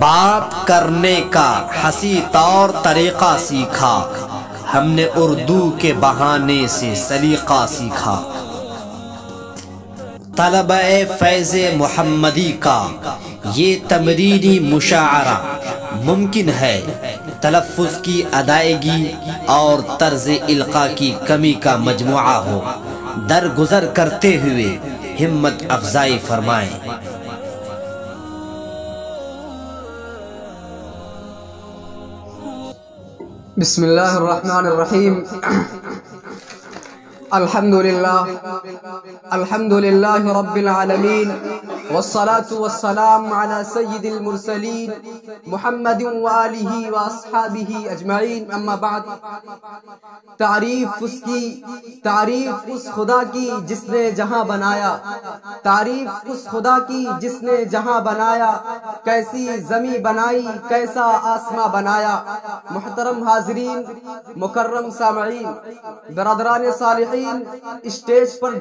بات کرنے کا ہنسی طور طریقہ سیکھا، ہم نے اردو کے بہانے سے سلیقہ سیکھا۔ طلبہ فیض محمدی کا یہ تمرینی مشاعرہ ممکن ہے تلفظ کی ادائیگی اور طرز القاء کی کمی کا مجموعہ ہو، درگزر کرتے ہوئے ہمت افزائی فرمائیں۔ بسم اللہ الرحمن الرحیم۔ الحمدللہ رب العالمین، والصلاة والسلام علی سید المرسلین محمد وآلہ واصحابہ اجمعین، اما بعد۔ تعریف اس خدا کی جس نے جہاں بنایا، تعریف اس خدا کی جس نے جہاں بنایا، کیسی زمیں بنائی کیسا آسماں بنایا۔ محترم حاضرین، مکرم سامعین، برادران صالحین، اسٹیج پر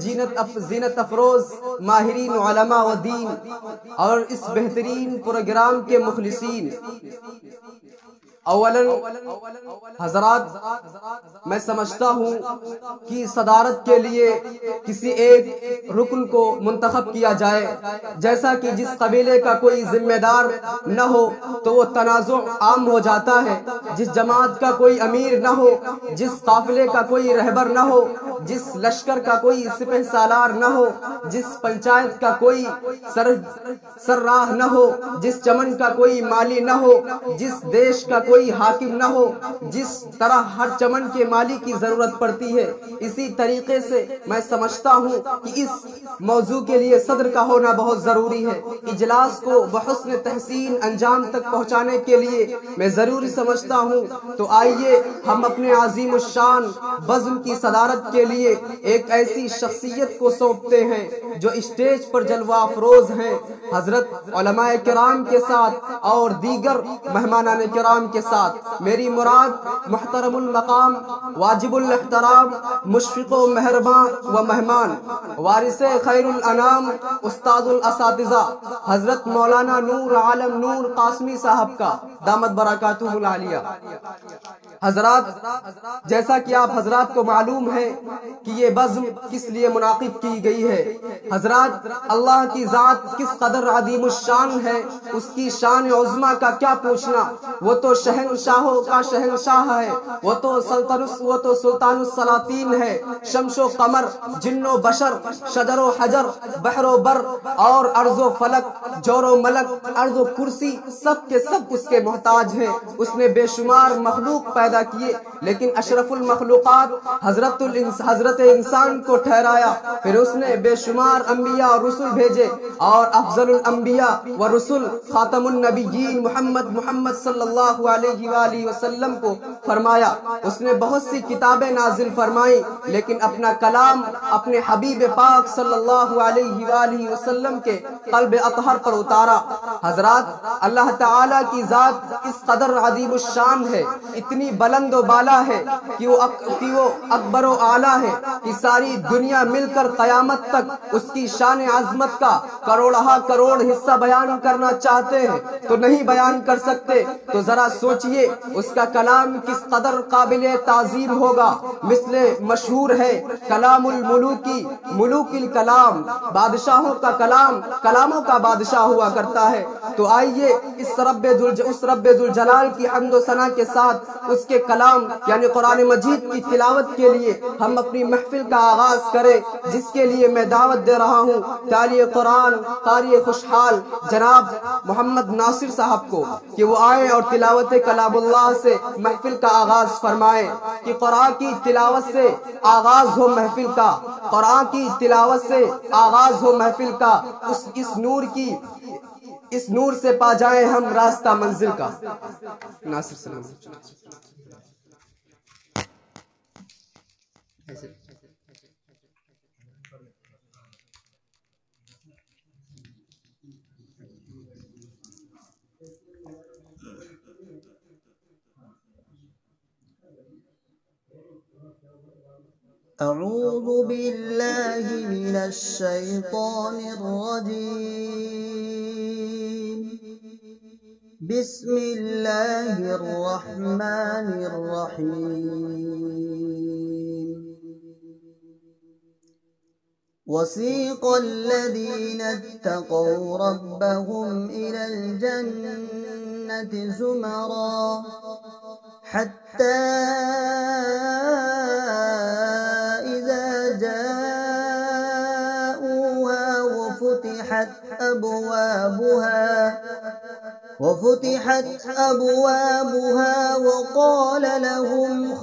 زینت افروز ماہرین علماء و دین اور اس بہترین پروگرام کے مخلصین، اولاً حضرات، میں سمجھتا ہوں کہ صدارت کے لیے کسی ایک رکن کو منتخب کیا جائے، جیسا کہ جس قبیلے کا کوئی ذمہ دار نہ ہو تو وہ تنازع عام ہو جاتا ہے، جس جماعت کا کوئی امیر نہ ہو، جس قافلے کا کوئی رہبر نہ ہو، جس لشکر کا کوئی سپہ سالار نہ ہو، جس پنچایت کا کوئی سرراہ نہ ہو، جس چمن کا کوئی مالی نہ ہو، جس دیش کا کوئی حاکم نہ ہو، جس طرح ہر چمن کے مالی کی ضرورت پڑتی ہے، اسی طریقے سے میں سمجھتا ہوں کہ اس موضوع کے لیے صدر کا ہونا بہت ضروری ہے۔ اجلاس کو بحسن تحسین انجام تک پہنچانے کے لیے میں ضروری سمجھتا ہوں، تو آئیے ہم اپنے عظیم الشان بزم کی صدارت کے لیے ایک ایسی شخصیت کو سونپتے ہیں جو اسٹیج پر جلوہ افروز ہیں، حضرت علماء کرام کے ساتھ اور دیگر مہمانان کرام کے ساتھ۔ میری مراد محترم المقام، واجب الاحترام، مشفق و مہرباں و مہمان، وارث خیر الانام، استاد الاساتذہ حضرت مولانا نور عالم نور قاسمی صاحب کا دامت برکاتہ العالیہ۔ حضرات، جیسا کہ آپ حضرات کو معلوم ہے کہ یہ بزم کس لیے منعقد کی گئی ہے۔ حضرات، اللہ کی ذات کس قدر عظیم الشان ہے، اس کی شان عظمیٰ کا کیا پوچھنا۔ وہ تو شہنشاہوں کا شہنشاہ ہے، وہ تو سلطان السلاطین ہے۔ شمس و قمر، جن و بشر، شجر و حجر، بحر و بر اور ارض و فلک، جور و ملک، ارض و کرسی، سب کے سب اس کے محتاج ہیں۔ اس نے بے شمار مخلوق پیدا کیے، لیکن اشرف المخلوقات حضرت انسان کو ٹھہرایا۔ پھر اس نے بے شمار انبیاء اور رسول بھیجے، اور افضل الانبیاء و رسول خاتم النبیین محمد صلی اللہ علیہ وآلہ وسلم کو فرمایا۔ اس نے بہت سی کتابیں نازل فرمائی، لیکن اپنا کلام اپنے حبیب پاک صلی اللہ علیہ وآلہ وسلم کے قلب اطہر پر اتارا۔ حضرات، اللہ تعالیٰ کی ذات اس قدر عظیم الشان ہے، اتنی بلند و بالا ہے کہ وہ اکبر و اعلیٰ ہے کہ ساری دنیا مل کر قیامت تک اس کی شان عظمت کا کروڑہا کروڑ حصہ بیان کرنا چاہتے ہیں تو نہیں بیان کر سکتے۔ تو ذرا سوچئے اس کا کلام کس قدر قابل تعظیم ہوگا۔ مثل مشہور ہے کلام الملوکی، ملوک الکلام، بادشاہوں کا کلام کلاموں کا بادشاہ ہوا کرتا ہے۔ تو آئیے اس رب ذوالجلال کی حمد و ثنا کے ساتھ اس کے کلام یعنی قرآن مجید کی تلاوت کے لیے ہم اپنی محفل کا آغاز کریں، جس کے لیے میں دعوت دے رہا ہوں تالیہ قرآن قاری خوشحال جناب محمد ناصر صاحب کو کہ وہ آئیں اور تلاوت کلام اللہ سے محفل کا آغاز فرمائیں، کہ قرآن کی تلاوت سے آغاز ہو محفل کا، قرآن کی تلاوت سے آغاز ہو محفل کا، اس نور سے پا جائیں ہم راستہ منزل کا۔ ناصر سلام۔ أعوذ بالله من الشيطان الرجيم بسم الله الرحمن الرحيم وسيق الذين اتقوا ربهم إلى الجنة زمرا حتى إذا جاءوها وفتحت أبوابها وقال لهم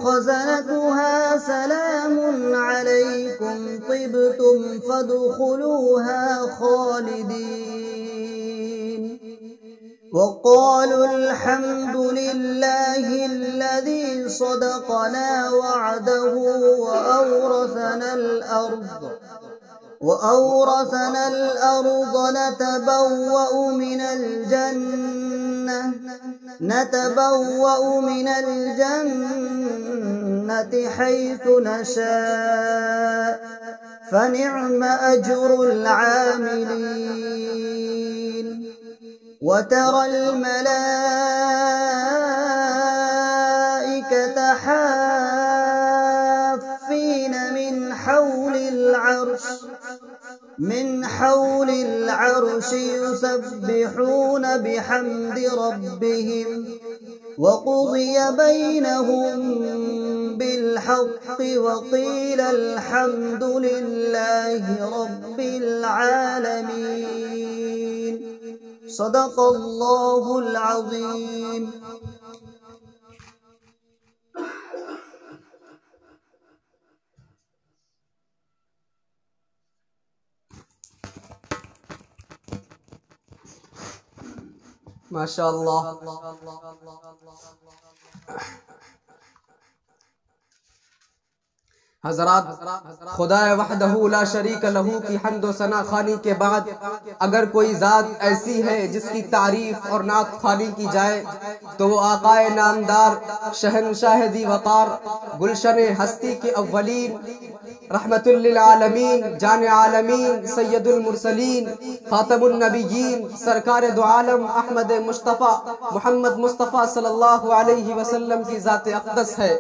خزنتها سلام عليكم طبتم فادخلوها خالدين وقالوا الحمد لله الذي صدقنا وعده وأورثنا الأرض نتبوأ من الجنة حيث نشاء فنعم أجر العاملين وترى الملائكة حافين من حول العرش يسبحون بحمد ربهم وقضي بينهم بالحق وقيل الحمد لله رب العالمين صدق الله العظيم. ماشاء اللہ. حضرات، خدا وحدہ لا شریک لہو کی حمد و ثنا خوانی کے بعد اگر کوئی ذات ایسی ہے جس کی تعریف اور نعت خوانی کی جائے تو وہ آقا نامدار شہنشاہ دی وقار گلشن ہستی کے اولین رحمت للعالمین جان عالمین سید المرسلین خاتم النبیین سرکار دو عالم احمد مصطفیٰ محمد مصطفیٰ صلی اللہ علیہ وسلم کی ذات اقدس ہے.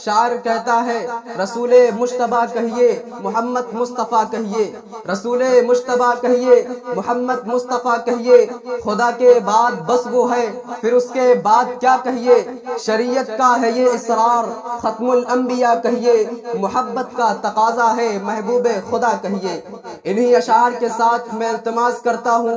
شاعر کہتا ہے رسول مجتبیٰ کہیے محمد مصطفیٰ کہیے، رسول مجتبیٰ کہیے محمد مصطفیٰ کہیے، خدا کے بعد بس وہ ہے پھر اس کے بعد کیا کہیے، شریعت کا ہے یہ اسرار ختم الانبیاء کہیے، محبت کا تقاضا ہے محبوب خدا کہیے. انہی اشعار کے ساتھ میں التماس کرتا ہوں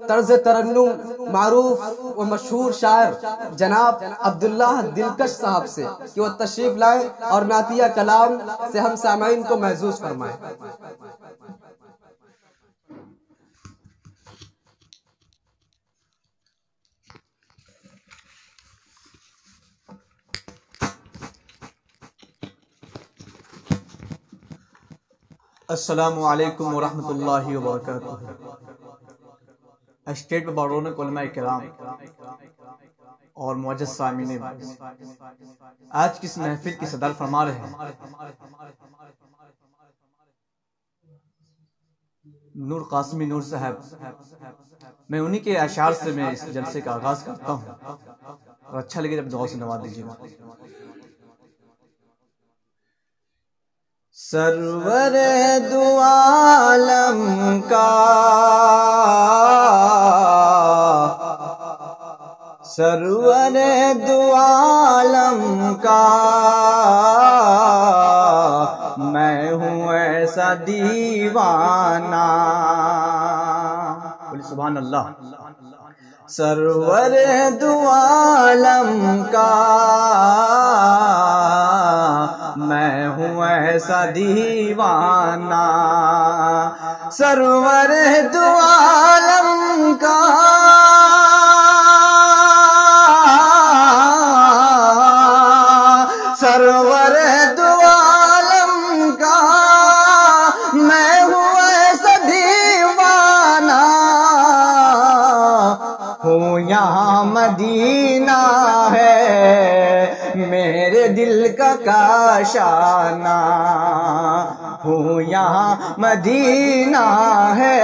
طرز ترنم معروف و مشہور شاعر جناب عبداللہ دلکش صاحب سے کہ وہ تشریف لائیں اور نعتیہ کلام سے ہم سامعین کو محظوظ فرمائیں. السلام علیکم ورحمۃ اللہ وبرکاتہ. اسٹیٹ پہ بارونق علماء کرام اور معزز سامعین، آج کی اس محفل کی صدر فرما رہے ہیں نور قاسمی نور صاحب. میں انہی کے اشعار سے میں اس جلسے کا آغاز کرتا ہوں اور اچھا لگے جب دعا سے نواز دیجیے گا. سرور دو عالم کا سرور دو عالم کا میں ہوں ایسا دیوانہ. بولیے سبحان اللہ. سرور دو عالم کا میں ہوں ایسا دیوانہ. سرور دو عالم کا سرور دو عالم کا میں ہوں ایسا دیوانہ. ہوں یہاں مدینہ ہے میرے دل کا کاشانہ. ہوں یہاں مدینہ ہے،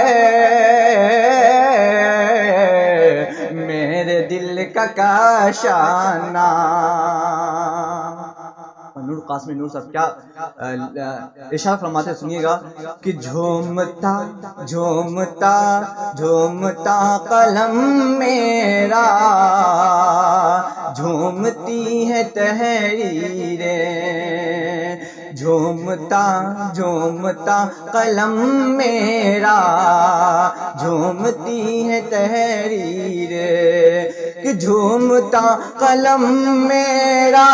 میرے دل کا کاشانہ۔ نور قاسمی نور صاحب کیا ارشاد فرماتے ہیں، سنیے گا کہ جھومتا جھومتا جھومتا قلم میرا، جھومتی ہے تحریریں، جھومتا جھومتا قلم میرا، جھومتی ہے تحریریں، کہ جھومتا قلم میرا،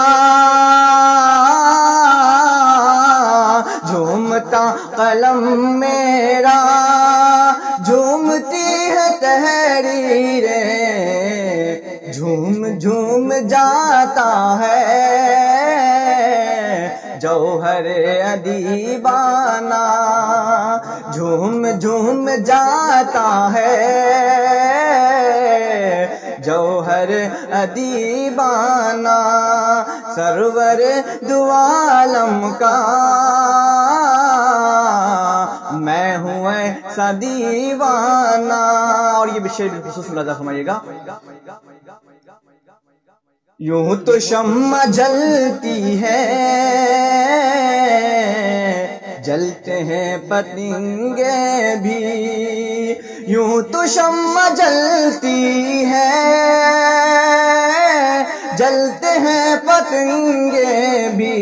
جھومتا قلم میرا، جھومتی ہے تحریریں، جھوم جھوم جاتا ہے جوہر ادیبانہ، جھوم جھوم جاتا ہے جوہر ادیبانہ، سرور دو عالم کا میں ہوں ایسا دیوانہ۔ اور یہ بھی شعر بالخصوص ملاحظہ فرمائیے گا، یوں تو شمع جلتی ہے، جلتے ہیں پتنگے بھی، یوں تو شمع جلتی ہے، جلتے ہیں پتنگے بھی،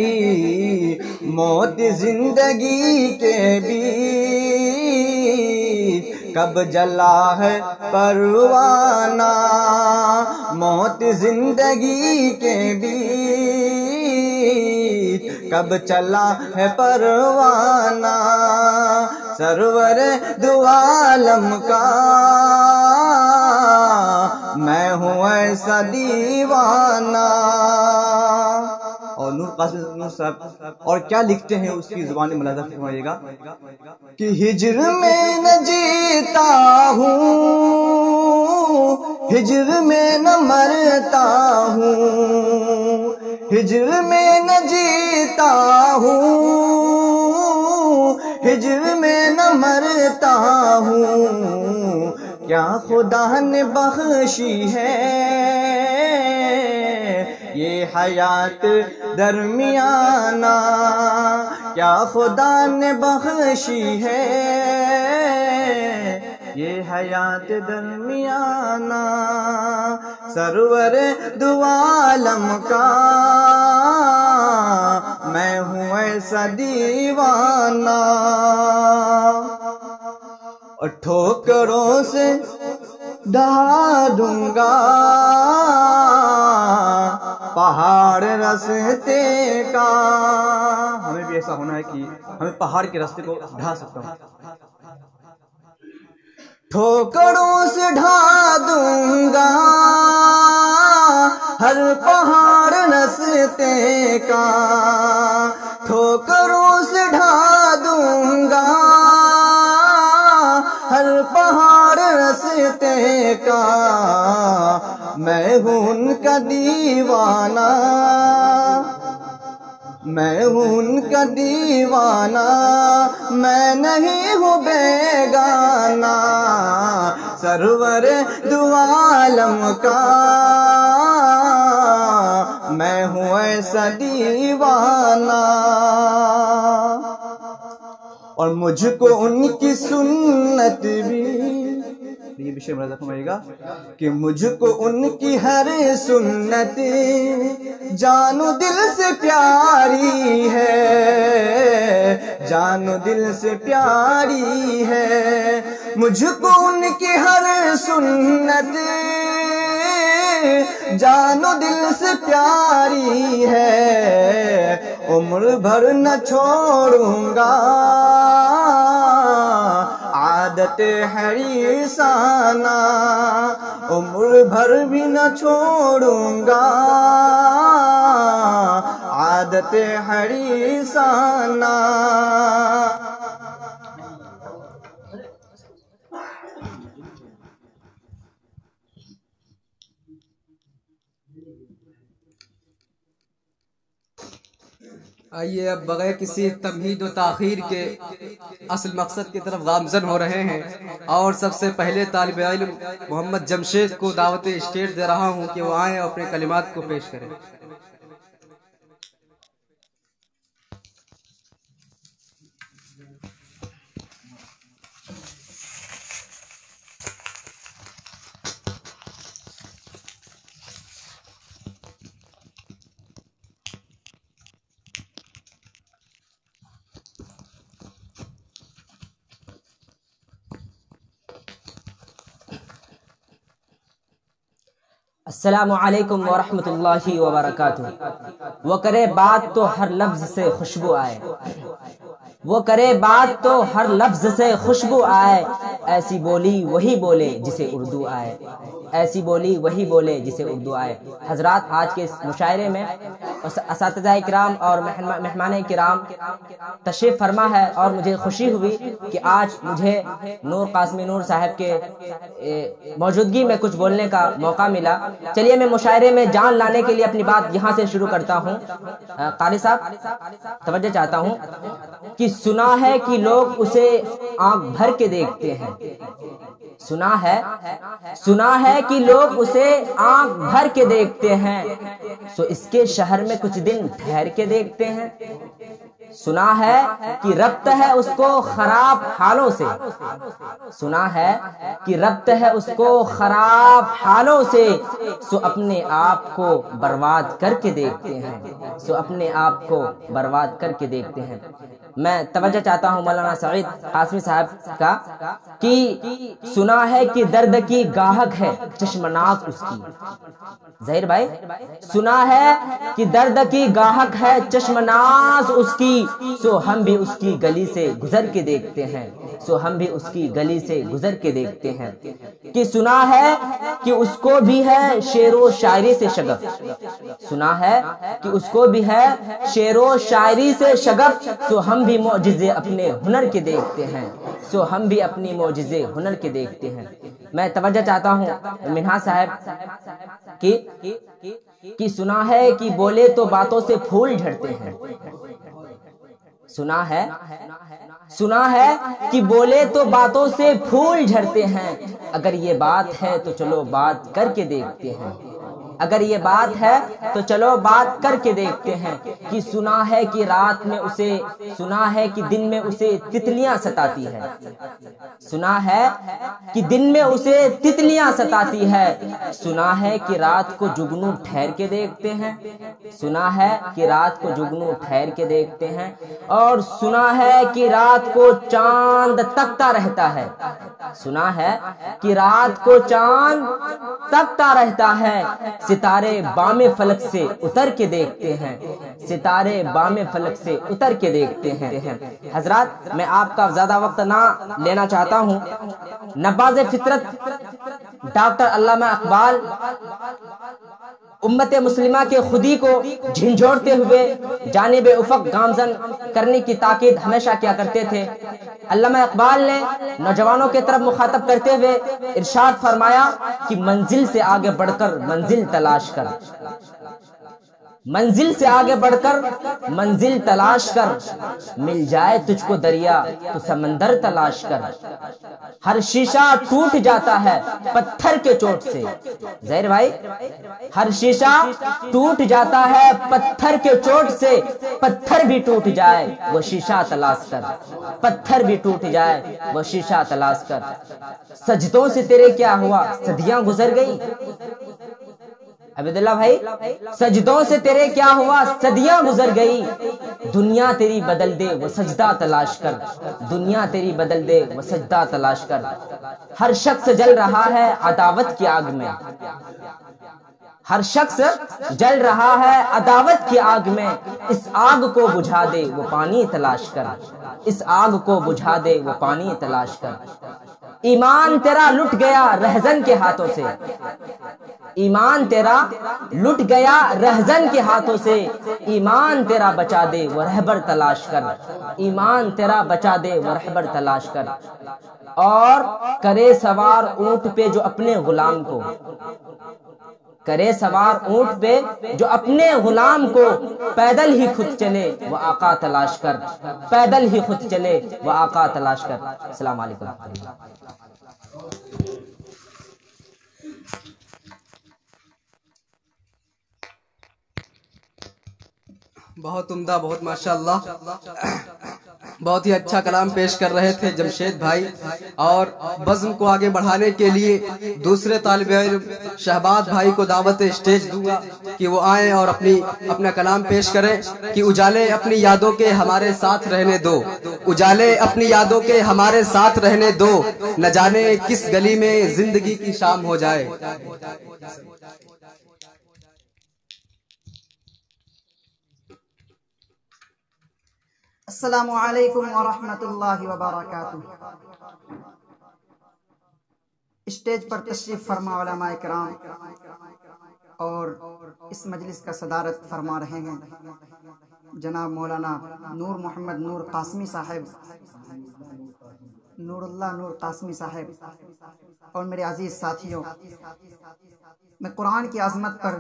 موت زندگی کے بھی کب جلا ہے پروانہ، موت زندگی کے بھی کب چلا ہے پروانہ، سرور دو عالم کا میں ہوں ایسا دیوانہ۔ اور نور قاسم نور صاحب اور کیا لکھتے ہیں اس کی زبان میں ملاحظہ فرمائیے گا کہ ہجر میں نہ جیتا ہوں، ہجر میں نہ مرتا ہوں، ہجر میں نہ جیتا ہوں، ہجر میں نہ مرتا ہوں، کیا خدا نے بخشی ہے یہ حیات درمیانہ، کیا خدا نے بخشی ہے یہ حیات درمیانہ، سرور دو عالم کا میں ہوں ایسا دیوانہ، اور ٹھوکروں سے ڈھا دوں گا پہاڑ راستے کا۔ ہمیں بھی ایسا ہونا ہے کہ ہمیں پہاڑ کے راستے کو ڈھا سکتا ہوں، ٹھوکروں سے ڈھا دوں گا ہر پہاڑ راستے کا، ٹھوکروں سے ڈھا دوں گا ہر پہاڑ راستے کا، میں ہوں ان کا دیوانہ، میں ہوں ان کا دیوانہ، میں نہیں ہوں بیگانہ، سرور دو عالم کا میں ہوں ایسا دیوانہ، اور مجھ کو ان کی سنت بھی، یہ بھی ملاحظہ فرمائیے گا کہ مجھ کو ان کی ہر سنت جان و دل سے پیاری ہے، جان و دل سے پیاری ہے، مجھ کو ان کی ہر سنت جان و دل سے پیاری ہے، عمر بھر نہ چھوڑوں گا عادت حریصانہ، عمر بھر بھی نہ چھوڑوں گا عادت حریصانہ۔ آئیے اب بغیر کسی تمہید و تاخیر کے اصل مقصد کی طرف گامزن ہو رہے ہیں، اور سب سے پہلے طالب علم محمد جمشید کو دعوت اسٹیج دے رہا ہوں کہ وہ آئیں اور اپنے کلمات کو پیش کریں۔ السلام علیکم ورحمۃ اللہ وبرکاتہ۔ وہ کرے بات تو ہر لفظ سے خوشبو آئے، وہ کرے بات تو ہر لفظ سے خوشبو آئے، ایسی بولی وہی بولے جسے اردو آئے، ایسی بولی وہی بولے جسے اردو آئے۔ حضرات، آج کے اس مشاعرے میں اساتذہ کرام اور مہمان کرام تشریف فرما ہے، اور مجھے خوشی ہوئی کہ آج مجھے نور قاسمی نور صاحب کے موجودگی میں کچھ بولنے کا موقع ملا۔ چلیے میں مشاعرے میں جان لانے کے لیے اپنی بات یہاں سے شروع کرتا ہوں۔ قاری صاحب توجہ چاہتا ہوں کہ سنا ہے کہ لوگ اسے آنکھ بھر کے دیکھتے ہیں، سنا ہے کہ لوگ اسے آنکھ بھر کے دیکھتے ہیں، سو اس کے شہر میں کچھ دن ٹھہر کے دیکھتے ہیں۔ سنا ہے کہ ربط ہے اس کو خراب حالوں سے، سنا ہے کہ ربط ہے اس کو خراب حالوں سے، سو اپنے آپ کو برباد کر کے دیکھتے ہیں، سو اپنے آپ کو برباد کر کے دیکھتے ہیں۔ میں توجہ چاہتا ہوں مولانا سعید قاسمی صاحب کا کہ سنا ہے کہ درد کی گاہک ہے چشم ناز اس کی، ظاہر بھائی سنا ہے کہ درد کی گاہک ہے چشم ناز اس کی، سو ہم بھی اس کی گلی سے گزر کے دیکھتے ہیں، سو ہم بھی اس کی گلی سے گزر کے دیکھتے ہیں۔ کہ سنا ہے کہ اس کو بھی ہے شعر و شاعری سے شغف، سنا ہے کہ اس کو بھی ہے شعر و شاعری سے شغف، سو ہم بھی معجزے اپنے ہنر کے دیکھتے ہیں، سو ہم بھی اپنی معجزے ہنر کے دیکھتے ہیں۔ میں توجہ چاہتا ہوں منہاج صاحب کہ سنا ہے کہ بولے تو باتوں سے پھول جھڑتے ہیں، سنا ہے کہ بولے تو باتوں سے پھول جھڑتے ہیں، اگر یہ بات ہے تو چلو بات کر کے دیکھتے ہیں، اگر یہ بات ہے تو چلو بات کر کے دیکھتے ہیں۔ کہ سنا ہے کہ رات میں اسے، سنا ہے کہ دن میں اسے تتلیاں ستاتی ہے، سنا ہے کہ دن میں اسے تتلیاں ستاتی ہے، سنا ہے کہ رات کو جگنو ٹھہر کے دیکھتے ہیں، سنا ہے کہ رات کو جگنو ٹھہر کے دیکھتے ہیں، اور سنا ہے کہ رات کو چاند تکتا رہتا ہے، سنا ہے کہ رات کو چاند تکتا رہتا ہے، ستارے بام فلک سے اتر کے دیکھتے ہیں، ستارے بام فلک سے اتر کے دیکھتے ہیں۔ حضرات، میں آپ کا زیادہ وقت نہ لینا چاہتا ہوں۔ نباز فطرت ڈاکٹر علامہ اقبال امت مسلمہ کے خودی کو جھنجھوڑتے ہوئے جانب افق گامزن کرنے کی تاکید ہمیشہ کیا کرتے تھے۔ علامہ اقبال نے نوجوانوں کے طرف مخاطب کرتے ہوئے ارشاد فرمایا کہ منزل سے آگے بڑھ کر منزل تلاش کر، منزل سے آگے بڑھ کر منزل تلاش کر، مل جائے تجھ کو دریا تو سمندر تلاش کر، ہر شیشہ ٹوٹ جاتا ہے پتھر کے چوٹ سے، ظاہر بھائی ہر شیشہ ٹوٹ جاتا ہے پتھر کے چوٹ سے، پتھر بھی ٹوٹ جائے وہ شیشہ تلاش کر، پتھر بھی ٹوٹ جائے وہ شیشہ تلاش کر، سجدوں سے تیرے کیا ہوا صدیاں گزر گئی، عبداللہ بھائی سجدوں سے تیرے کیا ہوا صدیاں گزر گئی، دنیا تیری بدل دے وہ سجدہ تلاش کر، دنیا تیری بدل دے وہ سجدہ تلاش کر، ہر شخص جل رہا ہے عداوت کی آگ میں، ہر شخص جل رہا ہے عداوت کی آگ میں، اس آگ کو بجھا دے وہ پانی تلاش کر، اس آگ کو بجھا دے وہ پانی تلاش کر، ایمان تیرا لٹ گیا رہزن کے ہاتھوں سے، ایمان تیرا لٹ گیا رہزن کے ہاتھوں سے، ایمان تیرا بچا دے وہ رہبر تلاش کر، ایمان تیرا بچا دے وہ رہبر تلاش کر، اور کرے سوار اونٹ پہ جو اپنے غلام کو، کرے سوار اونٹ پہ جو اپنے غلام کو پیدل ہی خود چلے وہ آقا تلاش کر، پیدل ہی خود چلے وہ آقا تلاش کر۔ السلام علیکم ورحمۃ اللہ۔ بہت عمدہ، بہت ماشاءاللہ، بہت ہی اچھا کلام پیش کر رہے تھے جمشید بھائی۔ اور بزم کو آگے بڑھانے کے لیے دوسرے طالب علم شہباز بھائی کو دعوت اسٹیج دوں گا کہ وہ آئیں اور اپنا کلام پیش کریں کہ اجالے اپنی یادوں کے ہمارے ساتھ رہنے دو، اجالے اپنی یادوں کے ہمارے ساتھ رہنے دو، نہ جانے کس گلی میں زندگی کی شام ہو جائے۔ السلام علیکم ورحمۃ اللہ وبرکاتہ۔ اسٹیج پر تشریف فرما علماء کرام اور اس مجلس کا صدارت فرما رہے ہیں جناب مولانا نور محمد نور قاسمی صاحب، نور اللہ نور قاسمی صاحب۔ اور میرے عزیز ساتھیوں، میں قرآن کی عظمت پر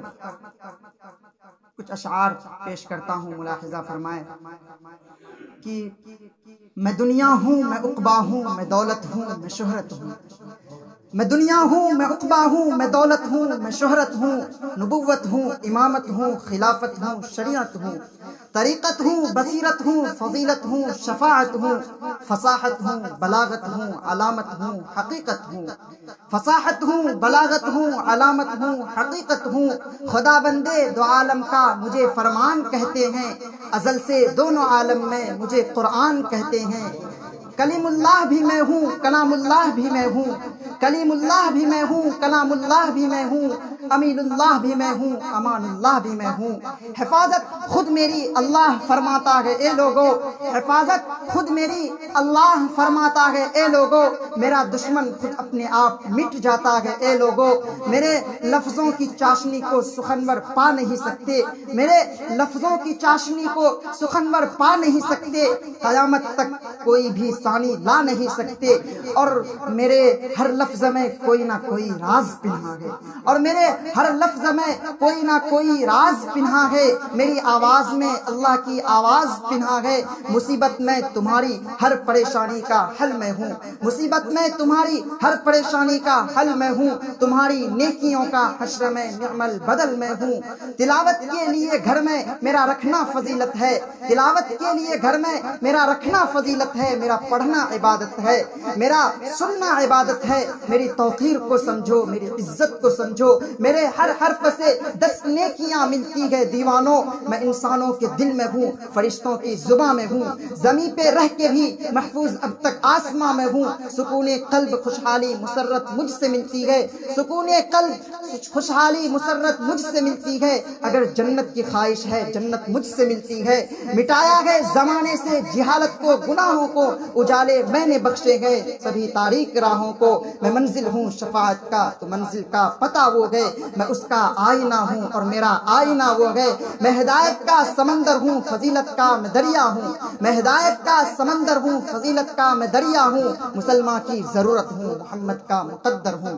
کچھ اشعار پیش کرتا ہوں، ملاحظہ فرمائیں کہ میں دنیا ہوں، میں عقبہ ہوں، میں دولت ہوں، میں شہرت ہوں، میں دنیا ہوں، میں عقبہ ہوں، میں دولت ہوں، میں شہرت ہوں، نبوت ہوں، امامت ہوں، خلافت ہوں، شریعت ہوں، طریقت ہوں، بصیرت ہوں، فضیلت ہوں، شفاعت ہوں، فصاحت ہوں، بلاغت ہوں، علامت ہوں، حقیقت ہوں، فصاحت ہوں، بلاغت ہوں، علامت ہوں، حقیقت ہوں، خدا بندے دو عالم کا مجھے فرمان کہتے ہیں، ازل سے دونوں عالم میں مجھے قرآن کہتے ہیں۔ کلیم اللہ بھی میں ہوں، کلام اللہ بھی میں ہوں، کلیم اللہ بھی میں ہوں، کلام اللہ بھی میں ہوں، امین اللہ بھی میں ہوں، امان اللہ بھی میں ہوں۔ حفاظت خود میری اللہ فرماتا ہے اے لوگو، حفاظت خود میری اللہ فرماتا ہے اے لوگو، میرا دشمن خود اپنے آپ مٹ جاتا ہے اے لوگو، میرے لفظوں کی چاشنی کو سخنور پا نہیں سکتے، میرے لفظوں کی چاشنی کو سخنور پا نہیں سکتے، قیامت تک کوئی بھی ثانی لا نہیں سکتے، اور میرے ہر لفظ میں کوئی نہ کوئی راز پنہا ہے، اور میرے ہر لفظ میں کوئی نہ کوئی راز پنہا ہے، میری آواز میں اللہ کی آواز پنہا ہے، مصیبت میں تمہاری ہر پریشانی کا حل میں ہوں، مصیبت میں تمہاری ہر پریشانی کا حل میں ہوں، تمہاری نیکیوں کا حشر میں نعم البدل میں ہوں۔ تلاوت کے لیے گھر میں میرا رکھنا فضیلت ہے، تلاوت کے لیے گھر میں میرا رکھنا فضیلت ہے، میرا پڑھنا عبادت ہے، میرا سننا عبادت ہے، میری توقیر کو سمجھو، میری عزت کو سمجھو، میرے ہر حرف سے 10 نیکیاں ملتی ہے دیوانوں، میں انسانوں کے دل میں ہوں، فرشتوں کی زباں میں ہوں، زمین پہ رہ کے بھی محفوظ اب تک آسماں میں ہوں، سکون قلب خوشحالی مسرت مجھ سے ملتی ہے، سکون قلب خوشحالی مسرت مجھ سے ملتی ہے، اگر جنت کی خواہش ہے جنت مجھ سے ملتی ہے، مٹایا ہے زمانے سے جہالت کو گناہوں کو، اجالے میں نے بخشے گئے سبھی تاریک راہوں کو، میں منزل ہوں شفاعت کا تو منزل کا پتہ وہ ہے، میں اس کا آئینہ ہوں اور میرا آئینہ وہ ہے، میں ہدایت کا سمندر ہوں فضیلت کا میں دریا ہوں، میں ہدایت کا سمندر ہوں فضیلت کا میں دریا ہوں، مسلمان کی ضرورت ہوں محمد کا مقدر ہوں۔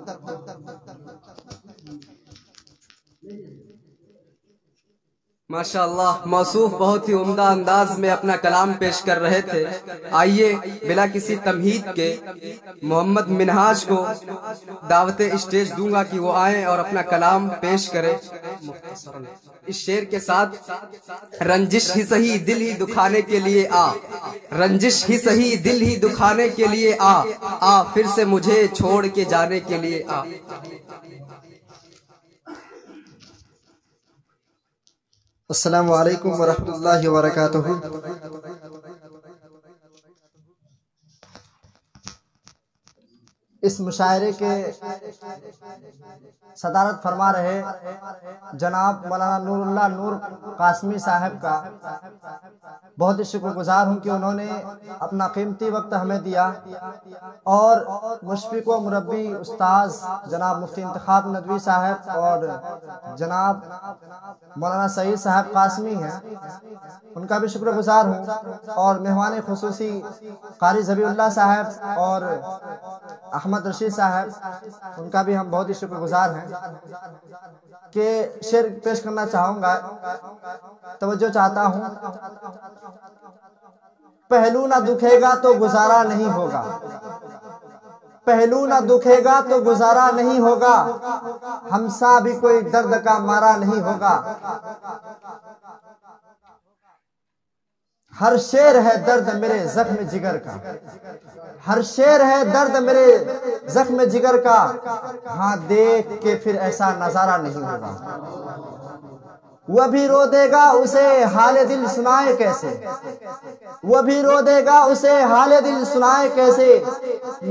ماشاءاللہ، موصوف بہت ہی عمدہ انداز میں اپنا کلام پیش کر رہے تھے۔ آئیے بلا کسی تمہید کے محمد منہاج کو دعوت اسٹیج دوں گا کہ وہ آئیں اور اپنا کلام پیش کریں اس شعر کے ساتھ: رنجش ہی سہی دل ہی دکھانے کے لیے آ، رنجش ہی سہی دل ہی دکھانے کے لیے آ، آ پھر سے مجھے چھوڑ کے جانے کے لیے آ۔ السلام علیکم ورحمۃ اللہ وبرکاتہ۔ اس مشاعرے کے صدارت فرما رہے جناب مولانا نور اللہ نور قاسمی صاحب کا بہت ہی شکر گزار ہوں کہ انہوں نے اپنا قیمتی وقت ہمیں دیا، اور مشفق و مربی استاذ جناب مفتی انتخاب ندوی صاحب اور جناب مولانا سعید صاحب قاسمی ہیں، ان کا بھی شکر گزار ہوں، اور مہمان خصوصی قاری ذبیح اللہ صاحب اور احمد رشید صاحب، ان کا بھی ہم بہت ہی شکر گزار ہیں۔ کہ شعر پیش کرنا چاہوں گا، توجہ چاہتا ہوں۔ پہلو نہ دکھے گا تو گزارا نہیں ہوگا، پہلو نہ دکھے گا تو گزارا نہیں ہوگا، ہم سا بھی کوئی درد کا مارا نہیں ہوگا۔ ہر شعر ہے درد میرے زخم جگر کا، ہر شعر ہے درد میرے زخم جگر کا، ہاں دیکھ کے پھر ایسا نظارہ نہیں ہوگا۔ وہ بھی رو دے گا اسے حال دل سنائے کیسے، وہ بھی رو دے گا اسے حال دل سنائے کیسے،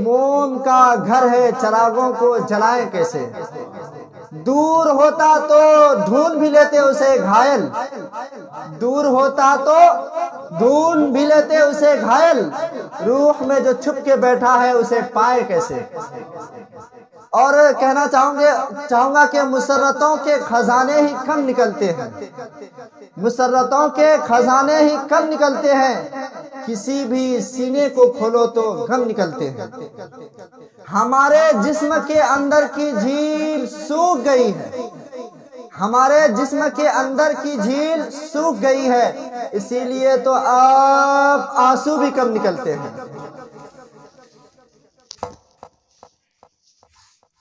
موم کا گھر ہے چراغوں کو جلائیں کیسے۔ دور ہوتا تو ڈھونڈ بھی لیتے اسے گھائل، دور ہوتا تو ڈھونڈ بھی لیتے اسے گھائل، روح میں جو چھپ کے بیٹھا ہے اسے پائے کیسے۔ اور کہنا چاہوں گا کہ مسرتوں کے خزانے ہی کم نکلتے ہیں، مسرتوں کے خزانے ہی کم نکلتے ہیں، کسی بھی سینے کو کھولو تو غم نکلتے ہیں۔ ہمارے جسم کے اندر کی جھیل سوکھ گئی ہے، ہمارے جسم کے اندر کی جھیل سوکھ گئی ہے، اسی لیے تو اب آنسو بھی کم نکلتے ہیں۔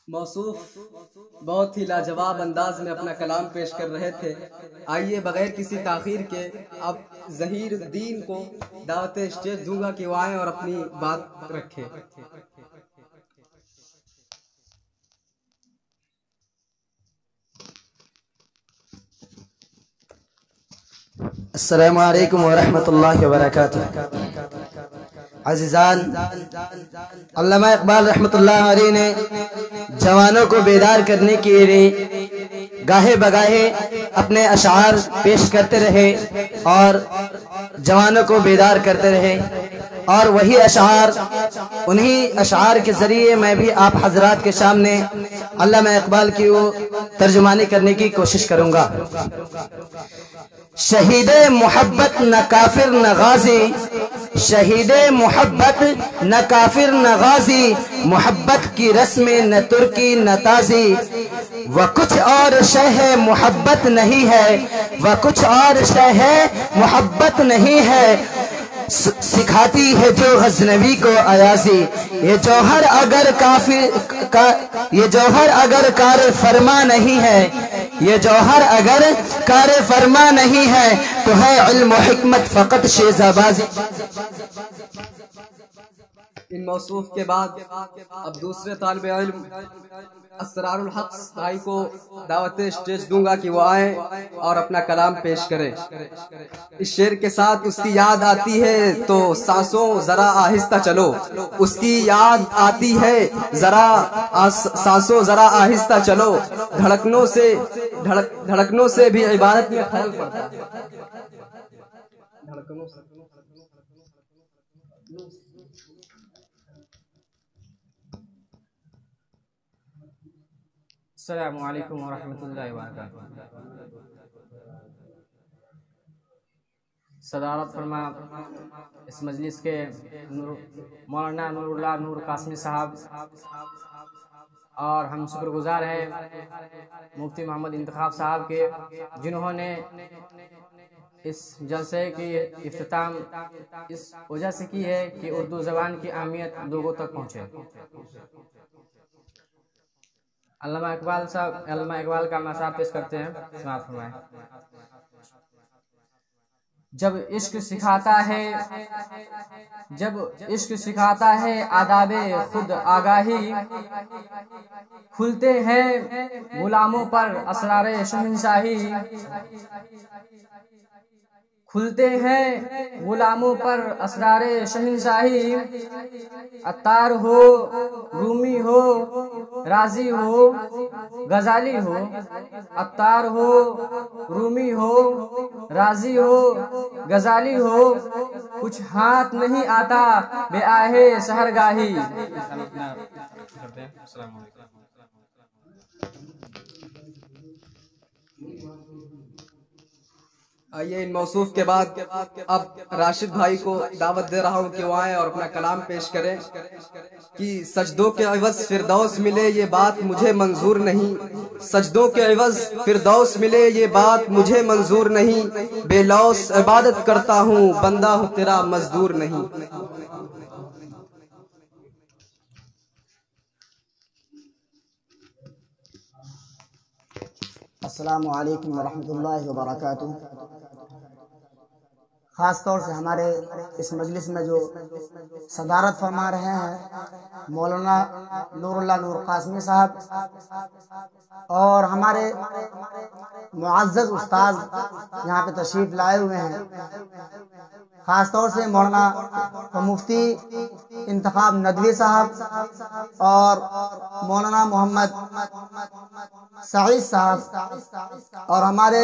موصوف بہت ہی لاجواب انداز میں اپنا کلام پیش کر رہے تھے۔ آئیے بغیر کسی تاخیر کے اب ظہیر الدین کو دعوت اسٹیج دوں گا کہ وہ آئیں اور اپنی بات رکھیں۔ السلام علیکم ورحمۃ اللہ وبرکاتہ۔ عزیزان، علامہ اقبال رحمۃ اللہ علیہ نے جوانوں کو بیدار کرنے کے لیے گاہے بگاہے اپنے اشعار پیش کرتے رہے اور جوانوں کو بیدار کرتے رہے، اور وہی اشعار، انہی اشعار کے ذریعے میں بھی آپ حضرات کے سامنے علامہ اقبال کی وہ ترجمانی کرنے کی کوشش کروں گا۔ شہید محبت نہ کافر نہ غازی، شہید محبت نہ کافر نہ غازی، محبت کی رسم نہ ترکی نہ تازی، وہ کچھ اور شے ہے محبت نہیں ہے، وہ کچھ اور شے ہے محبت نہیں ہے، سکھاتی ہے جو غزنوی کو ایازی، یہ جوہر اگر کار فرما نہیں ہے، یہ جوہر اگر کار فرما نہیں ہے تو ہے علم و حکمت فقط شیزہ بازی۔ ان موصوف کے بعد اب دوسرے طالب علم اسرار الحق بھائی کو دعوت اسٹیج دوں گا کہ وہ آئیں اور اپنا کلام پیش کریں۔ اس شعر کے ساتھ اس کی یاد آتی ہے تو سانسوں ذرا آہستہ چلو، اس کی یاد آتی ہے سانسوں ذرا آہستہ چلو، دھڑکنوں سے بھی عبادت میں خلل پڑتا ہے۔ السلام علیکم ورحمۃ اللہ وبرکاتہ۔ صدارت فرما اس مجلس کے مولانا نور اللہ نور قاسمی صاحب، اور ہم شکر گزار ہیں مفتی محمد انتخاب صاحب کے، جنہوں نے اس جلسے کی اختتام اس وجہ سے کی ہے کہ اردو زبان کی اہمیت لوگوں تک پہنچے۔ علامہ اقبال کا مسائل پیش کرتے ہیں، سماعت فرمائیں۔ جب عشق سکھاتا ہے آداب خود آگاہی، کھلتے ہیں غلاموں پر اسرار شہنشاہی، کھلتے ہیں غلاموں پر اسرار شہنشاہی، عطار ہو رومی ہو رازی ہو غزالی ہو، عطار ہو رومی ہو رازی ہو غزالی ہو، کچھ ہاتھ نہیں آتا بے آہے سحرگاہی۔ آئیے ان موصوف کے بعد اب راشد بھائی کو دعوت دے رہا ہوں کہ وہ آئیں اور اپنا کلام پیش کریں کہ سجدوں کے عوض فردوس ملے یہ بات مجھے منظور نہیں، سجدوں کے عوض فردوس ملے یہ بات مجھے منظور نہیں، بے لوث عبادت کرتا ہوں بندہ ہوں تیرا مزدور نہیں۔ السلام علیکم ورحمۃ اللہ وبرکاتہ۔ خاص طور سے ہمارے اس مجلس میں جو صدارت فرما رہے ہیں مولانا نور اللہ نور قاسمی صاحب، اور ہمارے معزز استاذ یہاں پہ تشریف لائے ہوئے ہیں، خاص طور سے مولانا مفتی انتخاب ندوی صاحب اور مولانا محمد سعید صاحب، اور ہمارے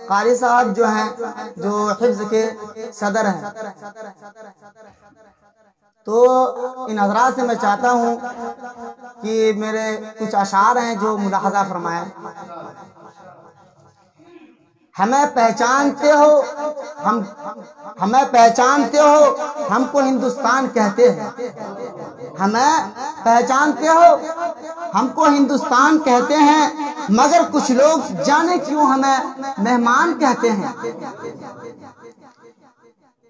قاری صاحب جو ہیں جو حفظ کے صدر ہیں۔ تو ان حضرات سے میں چاہتا ہوں کہ میرے کچھ اشعار ہیں جو ملاحظہ فرمائیں۔ ہمیں پہچانتے ہو ہمیں پہچانتے ہو ہم کو ہندوستان کہتے ہیں، ہمیں پہچانتے ہو ہم کو ہندوستان کہتے ہیں، مگر کچھ لوگ جانے کیوں ہمیں مہمان کہتے ہیں۔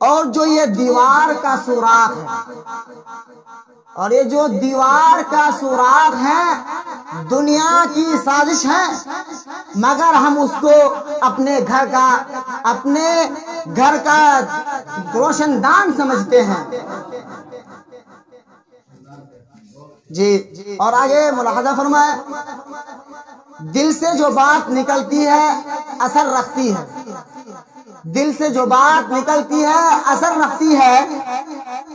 اور جو یہ دیوار کا سوراخ ہے، اور یہ جو دیوار کا سوراخ ہے دنیا کی سازش ہے، مگر ہم اس کو اپنے گھر کا روشن دان سمجھتے ہیں۔ جی، اور آگے ملاحظہ فرمائے، دل سے جو بات نکلتی ہے اثر رکھتی ہے، دل سے جو بات نکلتی ہے اثر رکھتی ہے،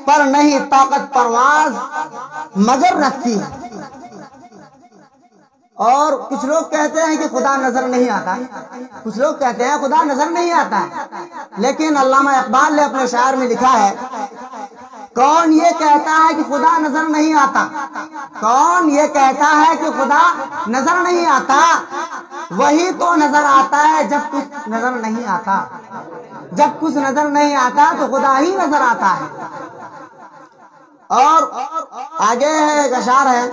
پر نہیں طاقت پرواز مگر رکھتی ہے۔ اور کچھ لوگ کہتے ہیں کہ خدا نظر نہیں آتا، کچھ لوگ کہتے ہیں خدا نظر نہیں آتا ہے، لیکن علامہ اقبال نے اپنے شعر میں لکھا ہے، کون یہ کہتا ہے کہ خدا نظر نہیں آتا، کون یہ کہتا ہے کہ خدا نظر نہیں آتا، وہی تو نظر آتا ہے جب کچھ نظر نہیں آتا، جب کچھ نظر نہیں آتا تو خدا ہی نظر آتا ہے۔ اور آگے ہے ایک اشعار ہے،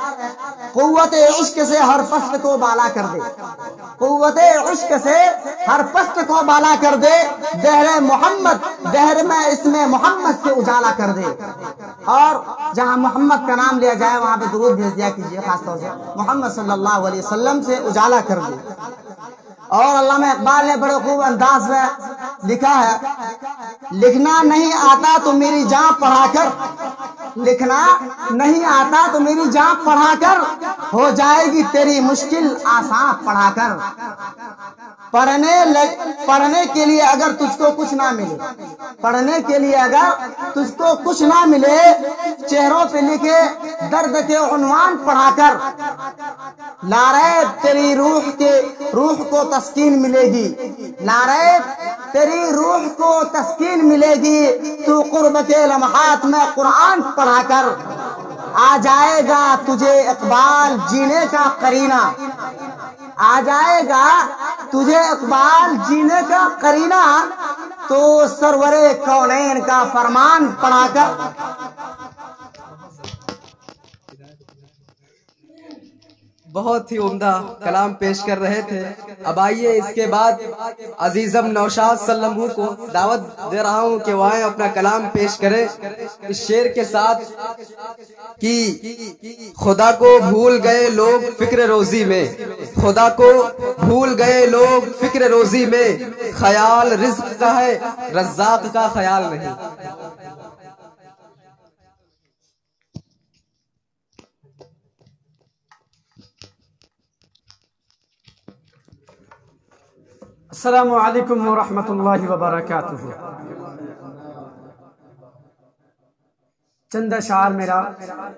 قوت عشق سے ہر پست کو بالا کر دے، قوت عشق سے ہر پست کو بالا کر دے، دہر محمد دہر میں اسم محمد سے اجالا کر دے۔ اور جہاں محمد کا نام لیا جائے وہاں پہ درود بھیج دیا کیجیے، خاص طور سے محمد صلی اللہ علیہ وسلم سے اجالا کر دے۔ اور علامہ اقبال نے بڑے خوب انداز میں لکھا ہے، لکھنا نہیں آتا تو میری جان پڑھا کر، لکھنا نہیں آتا تو میری جان پڑھا کر، ہو جائے گی تیری مشکل آسان پڑھا کر۔ پڑھنے کے لیے اگر تجھ کو کچھ نہ ملے، پڑھنے کے لیے اگر تجھ کو کچھ نہ ملے، چہروں پہ لکھے درد کے عنوان پڑھا کر، لاریب تیری روح کو تسکین ملے گی، لاریب تیری روح کو تسکین ملے گی، تو قرب کے لمحات میں قرآن پڑھا کر، آ جائے گا تجھے اقبال جینے کا قرینہ، آ جائے گا تجھے اقبال جینے کا قرینہ، تو سرور کونین کا فرمان پڑھا کر۔ بہت ہی عمدہ کلام پیش کر رہے تھے۔ اب آئیے اس کے بعد عزیزم نوشاد سلمہ کو دعوت دے رہا ہوں کہ وہ آئیں اپنا کلام پیش کریں اس شعر کے ساتھ کہ خدا کو بھول گئے لوگ فکر روزی میں، خدا کو بھول گئے لوگ فکر روزی میں، خیال رزق کا ہے رزاق کا خیال نہیں۔ السلام علیکم ورحمۃ اللہ وبرکاتہ۔ چند اشعار میرا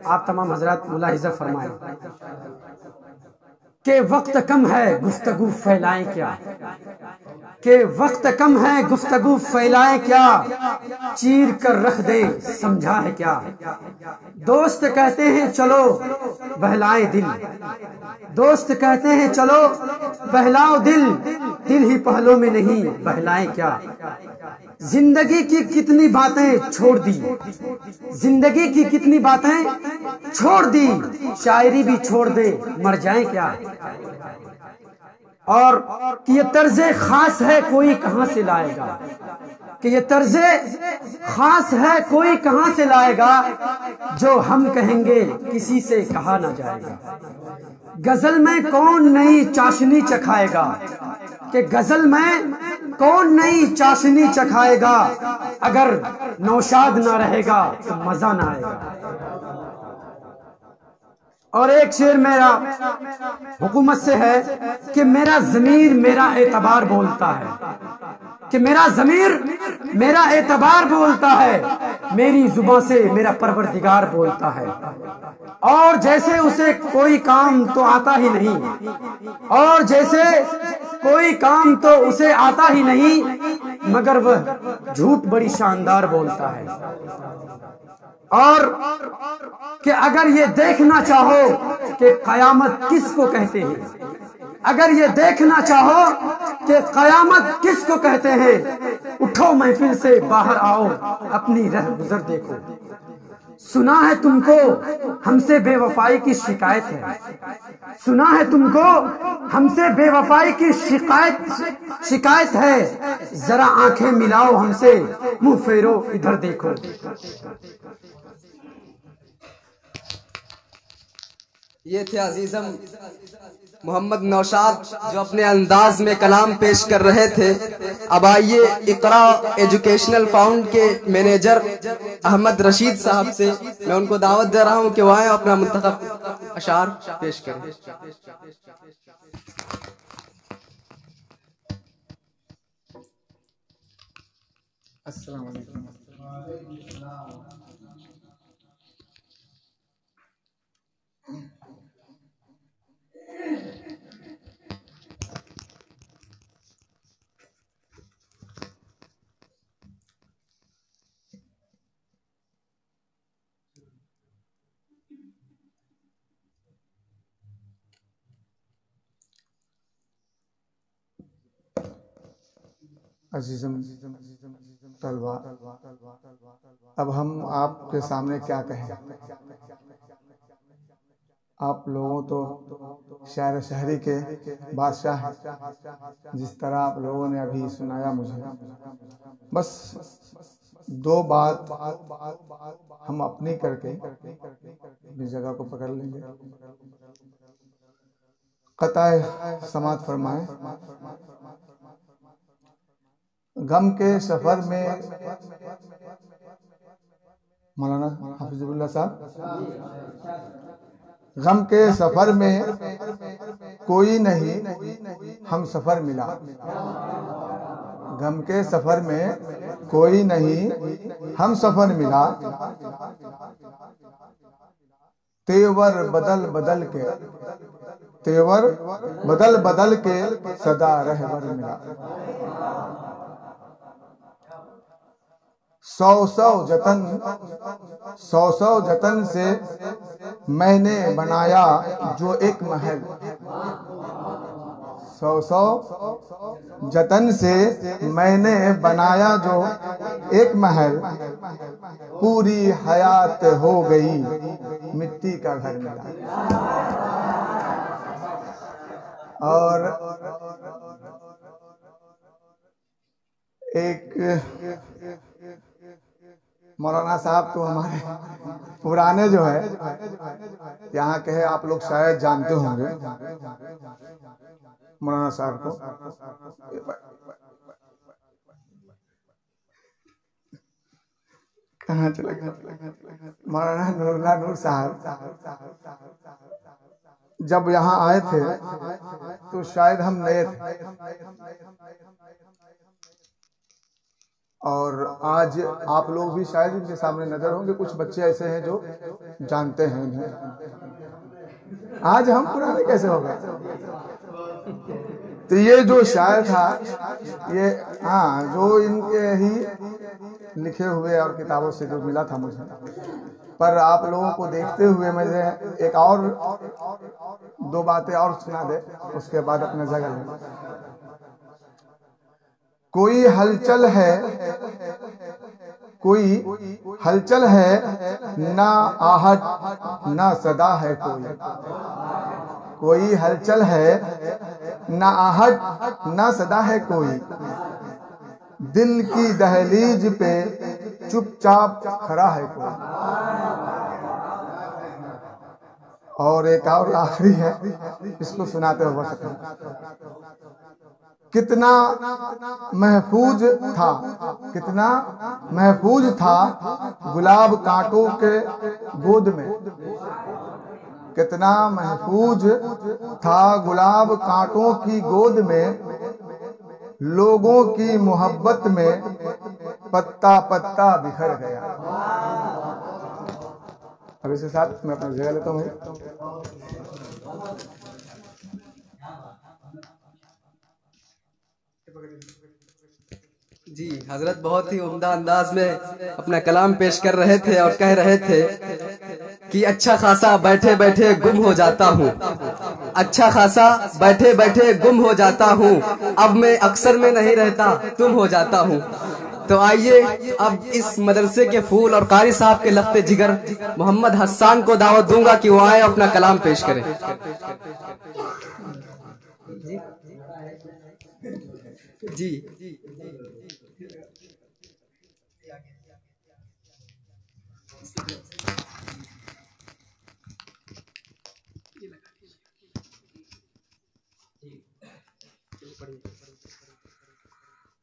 آپ تمام حضرات ملاحظہ فرمائیں کہ وقت کم ہے گفتگو پھیلائیں کیا، کہ وقت کم ہے گفتگو پھیلائے کیا، چیر کر رکھ دے سمجھا ہے کیا۔ دوست کہتے ہیں چلو بہلائیں دل، دوست کہتے ہیں چلو بہلاؤ دل، دل ہی پہلوں میں نہیں بہلائیں کیا۔ زندگی کی کتنی باتیں چھوڑ دی، زندگی کی کتنی باتیں چھوڑ دی، شاعری بھی چھوڑ دے مر جائیں کیا۔ اور کہ یہ طرز خاص ہے کوئی کہاں سے لائے گا، کہ یہ طرز خاص ہے کوئی کہاں سے لائے گا، جو ہم کہیں گے کسی سے کہا نہ جائے گا۔ غزل میں کون نئی چاشنی چکھائے گا، کہ غزل میں کون نئی چاشنی چکھائے گا، اگر نوشاد نہ رہے گا تو مزہ نہ آئے گا۔ اور ایک شعر میرا حکومت سے ہے کہ میرا ضمیر میرا اعتبار بولتا ہے، کہ میرا ضمیر میرا اعتبار بولتا ہے، میری زبان سے میرا پروردگار بولتا ہے۔ اور جیسے اسے کوئی کام تو آتا ہی نہیں، اور جیسے کوئی کام تو اسے آتا ہی نہیں، مگر وہ جھوٹ بڑی شاندار بولتا ہے۔ اور کہ اگر یہ دیکھنا چاہو کہ قیامت کس کو کہتے ہیں، اگر یہ دیکھنا چاہو کہ قیامت کس کو کہتے ہیں، اٹھو محفل سے باہر آؤ اپنی رہ گزر دیکھو۔ سنا ہے تم کو ہم سے بے وفائی کی شکایت ہے، سنا ہے تم کو ہم سے بے وفائی کی شکایت ہے، ذرا آنکھیں ملاؤ ہم سے منہ پھیرو ادھر دیکھو۔ یہ تھے عزیزم محمد نوشاد جو اپنے انداز میں کلام پیش کر رہے تھے۔ اب آئیے اقرا ایجوکیشنل فاؤنڈ کے مینیجر احمد رشید صاحب سے میں ان کو دعوت دے رہا ہوں کہ وہ آئیں اپنا منتخب اشعار پیش کریں۔ السلام علیکم۔ عزیزم طلبہ، اب ہم آپ کے سامنے کیا کہیں، آپ لوگوں تو شاعر و شاعری کے بادشاہ ہیں، جس طرح آپ لوگوں نے ابھی سنایا مجھے، بس دو بات ہم اپنی کر کے اپنی جگہ کو پکڑ لیں گے۔ قطع سماعت فرمائیں۔ غم کے سفر میں مولانا حافظ اللہ صاحب، غم کے سفر میں کوئی نہیں ہم سفر ملا، غم کے سفر میں کوئی نہیں ہم سفر ملا، تیور بدل بدل کے تیور بدل بدل کے صدا رہبر ملا، سو جتن سے میں نے بنایا جو ایک محل، سو جتن سے میں نے بنایا جو ایک محل، پوری حیات ہو گئی مٹی کا گھر ملا۔ اور ایک مولانا صاحب تو ہمارے پرانے جو ہے یہاں کے ہیں، آپ لوگ شاید جانتے ہوں گے مولانا صاحب کو، کہاں چلا گیا مولانا نور اللہ نور صاحب جب یہاں آئے تھے تو شاید ہم نئے تھے، اور آج آپ لوگ بھی شاید ان کے سامنے نظر ہوں گے، کچھ بچے ایسے ہیں جو جانتے ہیں انہیں۔ آج ہم پرانے کیسے ہو گئے؟ تو یہ جو شاعر تھا یہ ہاں جو ان کے ہی لکھے ہوئے اور کتابوں سے جو ملا تھا مجھے، پر آپ لوگوں کو دیکھتے ہوئے مجھے ایک اور دو باتیں اور سنا دے، اس کے بعد اپنے جگہ لیں۔ کوئی ہلچل ہے، کوئی ہلچل ہے، نہ آہٹ نہ صدا ہے کوئی، کوئی ہلچل ہے نہ آہٹ نہ صدا ہے کوئی، دل کی دہلیج پہ چپ چاپ کھڑا ہے کوئی۔ اور ایک اور آخری ہے، اس کو سناتے ہو سکتے۔ کتنا محفوظ تھا، کتنا محفوظ تھا گلاب کانٹوں کے گود میں، کتنا محفوظ تھا گلاب کانٹوں کی گود میں، لوگوں کی محبت میں پتا پتا بکھر گیا۔ اب اس کے ساتھ میں اپنا جگہ لیتا ہوں۔ جی حضرت بہت ہی عمدہ انداز میں اپنا کلام پیش کر رہے تھے اور کہہ رہے تھے کہ اچھا خاصا بیٹھے بیٹھے گم ہو جاتا ہوں، اچھا خاصا بیٹھے بیٹھے گم ہو جاتا ہوں، اب میں اکثر میں نہیں رہتا تم ہو جاتا ہوں۔ تو آئیے اب اس مدرسے کے پھول اور قاری صاحب کے لخت جگر محمد حسان کو دعوت دوں گا کہ وہ آئے اپنا کلام پیش کریں۔ جی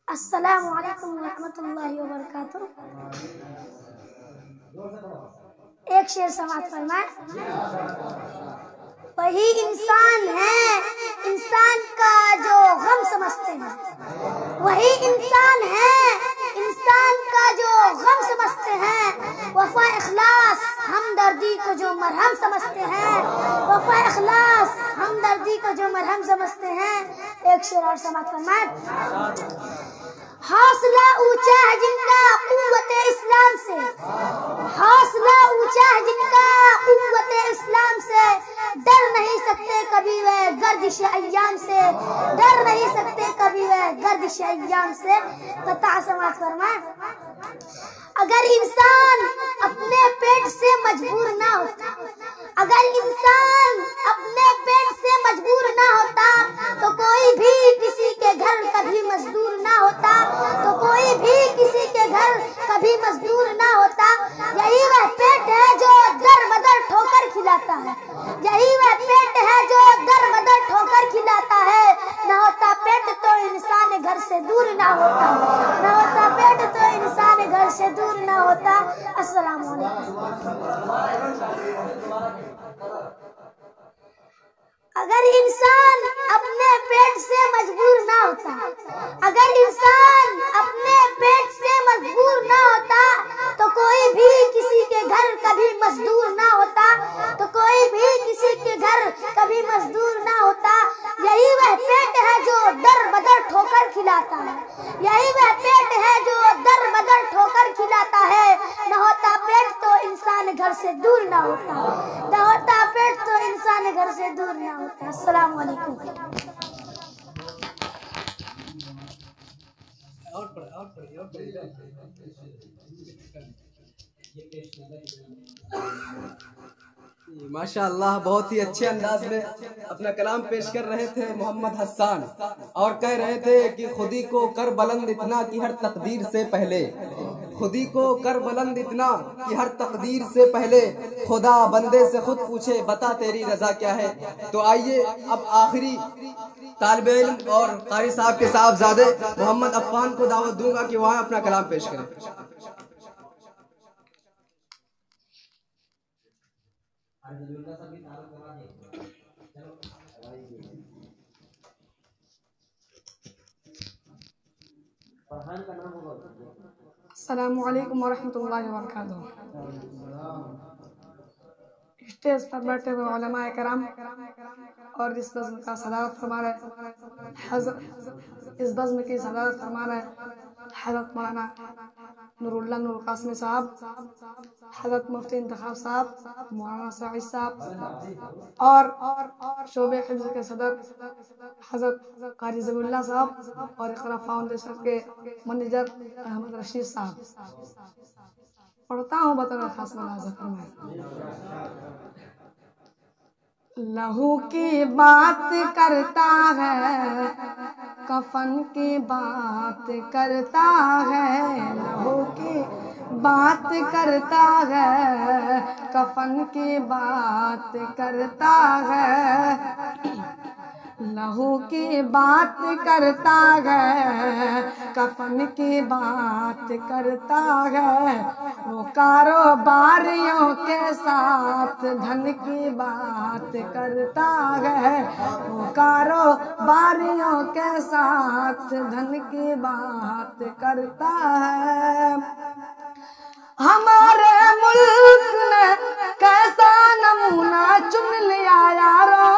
السلام علیکم ورحمۃ اللہ وبرکاتہ۔ ایک شعر سماعت فرمائیں۔ وہی انسان ہے انسان کا جو غم سمجھتے ہیں، وہی انسان ہے انسان کا جو غم سمجھتے ہیں، وفا اخلاص ہمدردی کو جو مرہم سمجھتے ہیں، وفا اخلاص ہمدردی کو جو مرہم سمجھتے ہیں۔ ایک شعر اور سماعت فرمائیں۔ حوصلہ اونچا ہے جن کا قوت اسلام سے، حوصلہ اونچا ہے جن کا قوت اسلام سے، ڈر نہیں سکتے کبھی وہ گردش ایام سے، ڈر نہیں سکتے کبھی وہ گردش ایام سے۔ قطع سماعت فرمائیں۔ اگر انسان اپنے پیٹ سے مجبور نہ ہوتا، اگر انسان اپنے پیٹ سے مجبور نہ ہوتا تو کوئی بھی کسی کے گھر کبھی مزدور نہ ہوتا، تو کوئی بھی کسی کے گھر کبھی مزدور نہ ہوتا۔ یہی وہ پیٹ ہے جو در بدر ٹھوکر کھلاتا ہے، یہی وہ پیٹ ہے جو در بدر ٹھوکر کھلاتا ہے۔ نہ ہوتا پیٹ تو انسان گھر سے دور نہ ہوتا، نہ ہوتا پیٹ تو انسان گھر سے دور نہ ہوتا۔ السلام علیکم۔ اگر انسان اپنے پیٹ سے مجبور نہ ہوتا، اگر انسان اپنے پیٹ سے مجبور نہ ہوتا تو کوئی بھی کسی کے گھر کبھی مزدور نہ ہوتا، تو کوئی بھی کسی کے گھر کبھی مزدور نہ ہوتا۔ یہی وہ پیٹ ہے جو در بدر ٹھوکر کھلاتا ہے، یہی وہ پیٹ ہے جو در بدر ٹھوکر کھلاتا ہے۔ نہ ہوتا پیٹ تو انسان گھر سے دور نہ ہوتا، نہ ہوتا پیٹ تو انسان گھر سے دور نہ ہوتا۔ السلام علیکم۔ ماشاء اللہ بہت ہی اچھے انداز میں اپنا کلام پیش کر رہے تھے محمد حسان، اور کہہ رہے تھے کہ خودی کو کر بلند اتنا کہ ہر تقدیر سے پہلے، خودی کو کر بلند اتنا کہ ہر تقدیر سے پہلے، خدا بندے سے خود پوچھے بتا تیری رضا کیا ہے۔ تو آئیے اب آخری طالب علم اور قاری صاحب کے صاحبزادے محمد عفان کو دعوت دوں گا کہ وہاں اپنا کلام پیش کریں۔ السلام علیکم ورحمۃ اللہ وبرکاتہ۔ اسٹیج پر بیٹھے ہوئے علماء کرام اور اس بزم کا صدارت فرما رہے حضرت اس بزم کی صدارت فرما رہے حضرت مولانا نور اللہ نور قاسمی صاحب، حضرت مفتی انتخاب صاحب، مولانا سعید صاحب اور شعبہ حفظ کے صدر حضرت قاری ضبی اللہ صاحب اور اقرا فاؤنڈیشن کے منیجر احمد رشید صاحب۔ پڑھتا ہوں بطور خاص ملاحظہ فرمائے۔ لہو کی بات کرتا ہے، کفن کی بات کرتا ہے، لہو کی بات کرتا ہے، کفن کی بات کرتا ہے، لہو کی بات کرتا ہے، کفن کی بات کرتا ہے، وہ کاروباریوں کے ساتھ دھن کی بات کرتا ہے، وہ کاروباریوں کے ساتھ دھن کی بات کرتا ہے۔ ہمارے ملک نے کیسا نمونہ چن لیا یارو،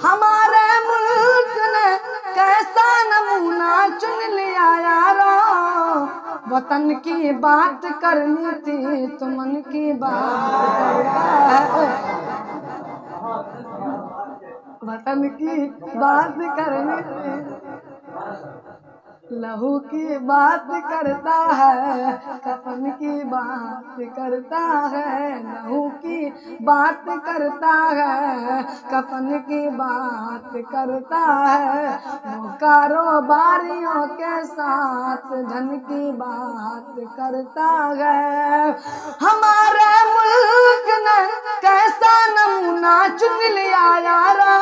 ہمارے ملک نے کیسا نمونہ چن لیا یارو، وطن کی بات کرنی تھی تو من کی بات کرتا ہے، وطن کی بات کرنی تھی، لہو کی بات کرتا ہے، کفن کی بات کرتا ہے، لہو کی بات کرتا ہے، کفن کی بات کرتا ہے، وہ کاروباریوں کے ساتھ دھن کی بات کرتا ہے۔ ہمارے ملک نے کیسا نمونہ چن لیا یارو،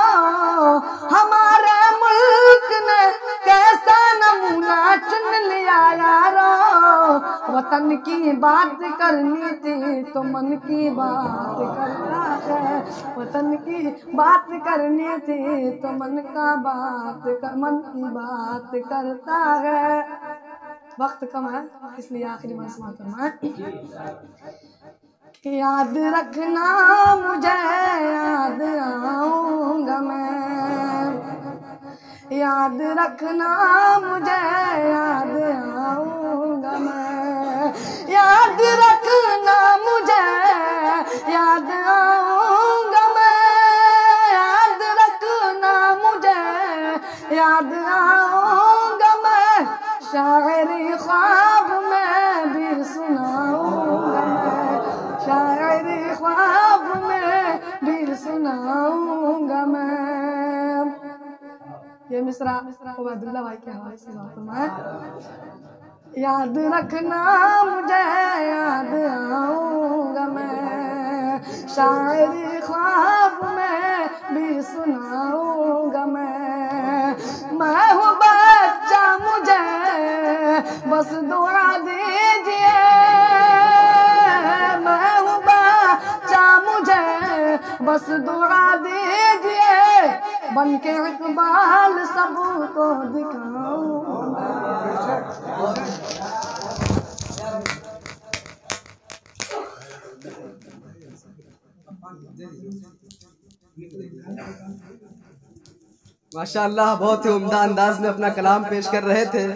ہمارے ملک نے کیسا نمونہ چن لیا یارو، وطن کی بات کرنی تھی تو من کی بات کرتا ہے، وطن کی بات کرنی تھی تو من کی بات کرتا ہے۔ وقت کم ہے اس لیے آخری میں سماعت فرمائیں۔ یاد رکھنا مجھے یاد آؤں گا میں، یاد رکھنا مجھے یاد آؤں گا میں، یاد رکھنا مجھے یاد آؤں گا میں، یاد رکھنا مجھے یاد آؤں گا میں، شاعری خواب میں بھی سناؤں گا میں، شاعری خواب میں بھی سناؤں گا میں۔ یہ مصرع عبید اللہ بھائی کے حوالے سے فرمایا۔ یاد رکھنا مجھے یاد آؤں گا میں، شاعری خواب میں بھی سناؤں گا میں ہوں بچہ مجھے بس دعا دیجئے، میں ہوں بچہ مجھے بس دعا دیجئے، بن کے اقبال سب کو دکھاؤں۔ ماشاءاللہ بہت ہی عمدہ انداز میں اپنا کلام پیش کر رہے تھے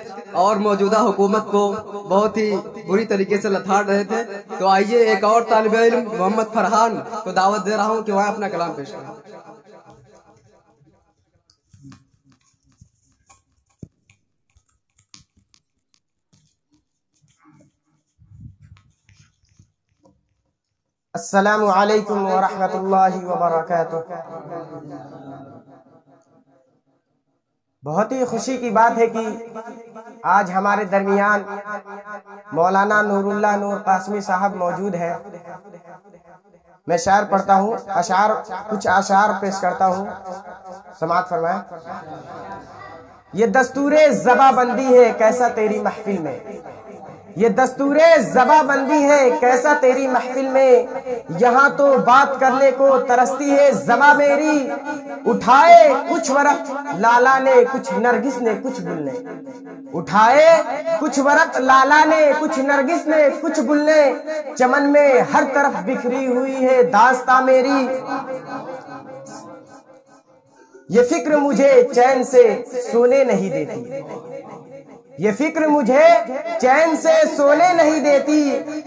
اور موجودہ حکومت کو بہت ہی بری طریقے سے لتاڑ رہے تھے۔ تو آئیے ایک اور طالب علم محمد فرحان کو دعوت دے رہا ہوں کہ وہ اپنا کلام پیش کریں۔ السلام علیکم ورحمۃ اللہ وبرکاتہ۔ بہت ہی خوشی کی بات ہے کہ آج ہمارے درمیان مولانا نور اللہ نور قاسمی صاحب موجود ہیں۔ میں شعر پڑھتا ہوں، کچھ اشعار پیش کرتا ہوں، سماعت فرمائیں۔ یہ دستور زباں بندی ہے کیسا تیری محفل میں، یہ دستور زباں بندی ہے کیسا تیری محفل میں، یہاں تو بات کرنے کو ترستی ہے زباں میری، اٹھائے کچھ ورق لالا نے کچھ نرگس نے کچھ گل نے، اٹھائے کچھ ورق لالا نے کچھ نرگس نے کچھ گل نے، چمن میں ہر طرف بکھری ہوئی ہے داستاں میری، یہ فکر مجھے چین سے سونے نہیں دیتی، یہ فکر مجھے چین سے سونے نہیں دیتی،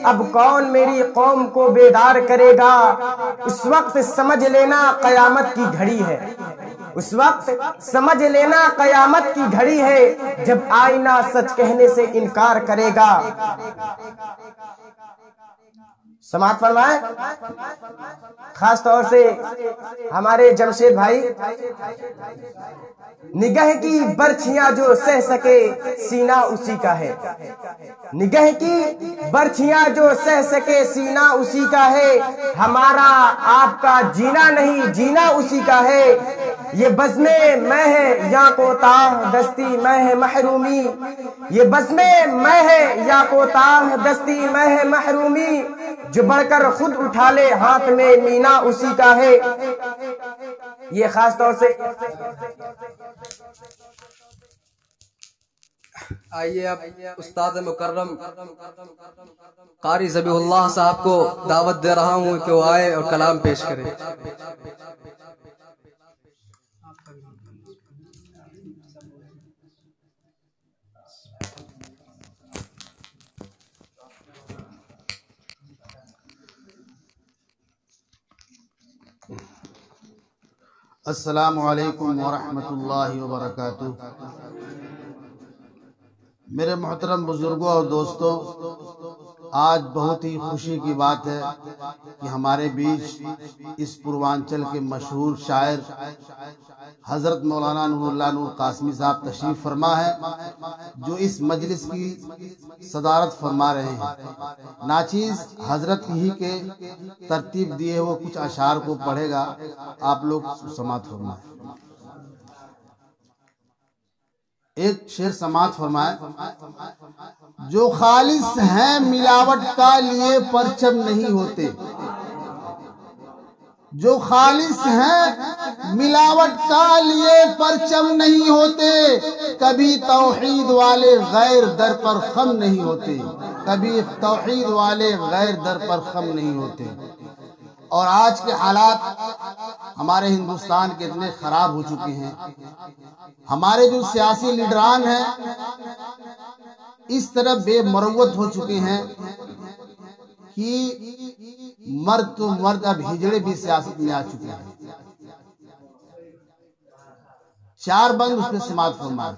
اب کون میری قوم کو بیدار کرے گا، اس وقت سمجھ لینا قیامت کی گھڑی ہے، اس وقت سمجھ لینا قیامت کی گھڑی ہے، جب آئینہ سچ کہنے سے انکار کرے گا۔ سماعت فرمائیں۔ خاص طور سے ہمارے جمشید بھائی، نگہ کی برچھیاں جو سہ سکے سینہ اسی کا ہے، نگہ کی برچھیاں جو سہ سکے سینہ اسی کا ہے، ہمارا آپ کا جینا نہیں جینا اسی کا ہے، یہ بزم میں ہے یا کوتاہ دستی میں ہے محرومی، یہ بزم میں ہے یا کوتاہ دستی میں ہے محرومی، جو بڑھ کر خود اٹھا لے ہاتھ میں مینا اسی کا ہے۔ یہ خاص طور سے آئیے اب استاد مکرم قاری ذبیح اللہ صاحب کو دعوت دے رہا ہوں کہ وہ آئے اور کلام پیش کرے۔ السلام علیکم ورحمۃ اللہ وبرکاتہ۔ میرے محترم بزرگوں اور دوستوں، آج بہت ہی خوشی کی بات ہے کہ ہمارے بیچ اس پوروانچل کے مشہور شاعر حضرت مولانا نور اللہ نور قاسمی صاحب تشریف فرما ہے، جو اس مجلس کی صدارت فرما رہے ہیں۔ ناچیز حضرت ہی کے ترتیب دیے وہ کچھ اشعار کو پڑھے گا، آپ لوگ سماعت فرمائیں۔ ایک شعر سماعت فرمائے۔ جو خالص ہیں ملاوٹ کا لیے پرچم نہیں ہوتے، جو خالص ہیں ملاوٹ کا لیے پرچم نہیں ہوتے، کبھی توحید والے غیر در پر خم نہیں ہوتے، کبھی توحید والے غیر در پر خم نہیں ہوتے۔ اور آج کے حالات ہمارے ہندوستان کے اتنے خراب ہو چکے ہیں، ہمارے جو سیاسی لیڈران ہیں اس طرح بے مروت ہو چکے ہیں کہ مرد تو مرد اب ہجڑے بھی سیاست میں آ چکے ہیں۔ چار بند اس میں سماعت فرمائے۔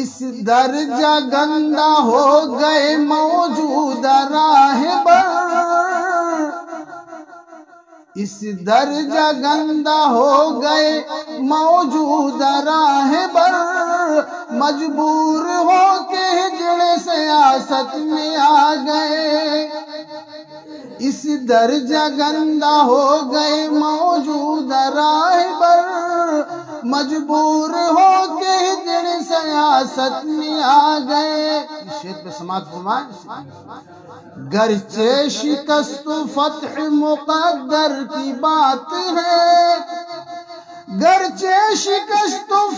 اس درجہ گندہ ہو گئے موجودہ راہبر، اس درجہ گندہ ہو گئے موجودہ راہبر، مجبور ہو کے ہجڑے سیاست میں آ گئے، اس درجہ گندہ ہو گئے موجودہ راہبر، مجبور ہو کے ہجڑے سیاست میں آ گئے۔ اس شعر پہ سماعت فرمائیں۔ گرچہ شکست و فتح مقدر کی بات ہے، گرچہ شکست و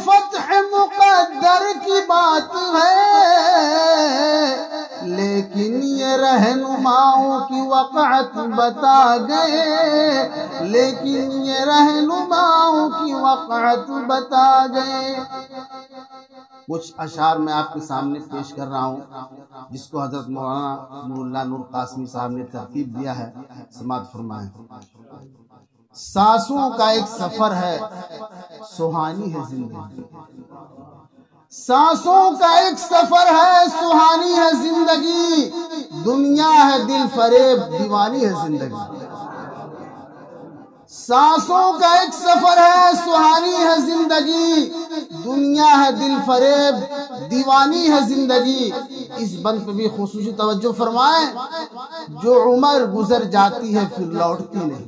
فتح مقدر کی بات ہے، لیکن یہ رہنماؤں کی وقعت بتا گئے، لیکن یہ رہنماؤں کی وقعت بتا گئے۔ کچھ اشعار میں آپ کے سامنے پیش کر رہا ہوں جس کو حضرت مولانا نور اللہ نور قاسمی صاحب نے ترتیب دیا ہے، سماعت فرمائیں۔ سانسوں کا ایک سفر ہے سہانی ہے زندگی، سانسوں کا ایک سفر ہے سہانی ہے زندگی، دنیا ہے دل فریب دیوانی ہے زندگی، سانسوں کا ایک سفر ہے سہانی ہے زندگی، دنیا ہے دل فریب دیوانی ہے زندگی۔ اس بند پہ بھی خصوصی توجہ فرمائیں۔ جو عمر گزر جاتی ہے پھر لوٹتی نہیں،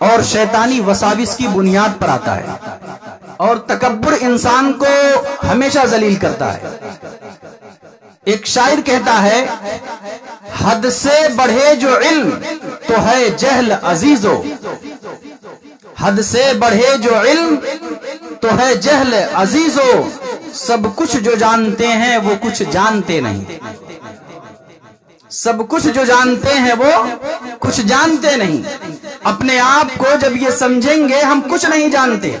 اور شیطانی وساوس کی بنیاد پر آتا ہے، اور تکبر انسان کو ہمیشہ ذلیل کرتا ہے۔ ایک شاعر کہتا ہے، حد سے بڑھے جو علم تو ہے جہل عزیزو، حد سے بڑھے جو علم تو ہے جہل عزیزو، سب کچھ جو جانتے ہیں وہ کچھ جانتے نہیں، سب کچھ جو جانتے ہیں وہ کچھ جانتے نہیں۔ اپنے آپ کو جب یہ سمجھیں گے ہم کچھ نہیں جانتے،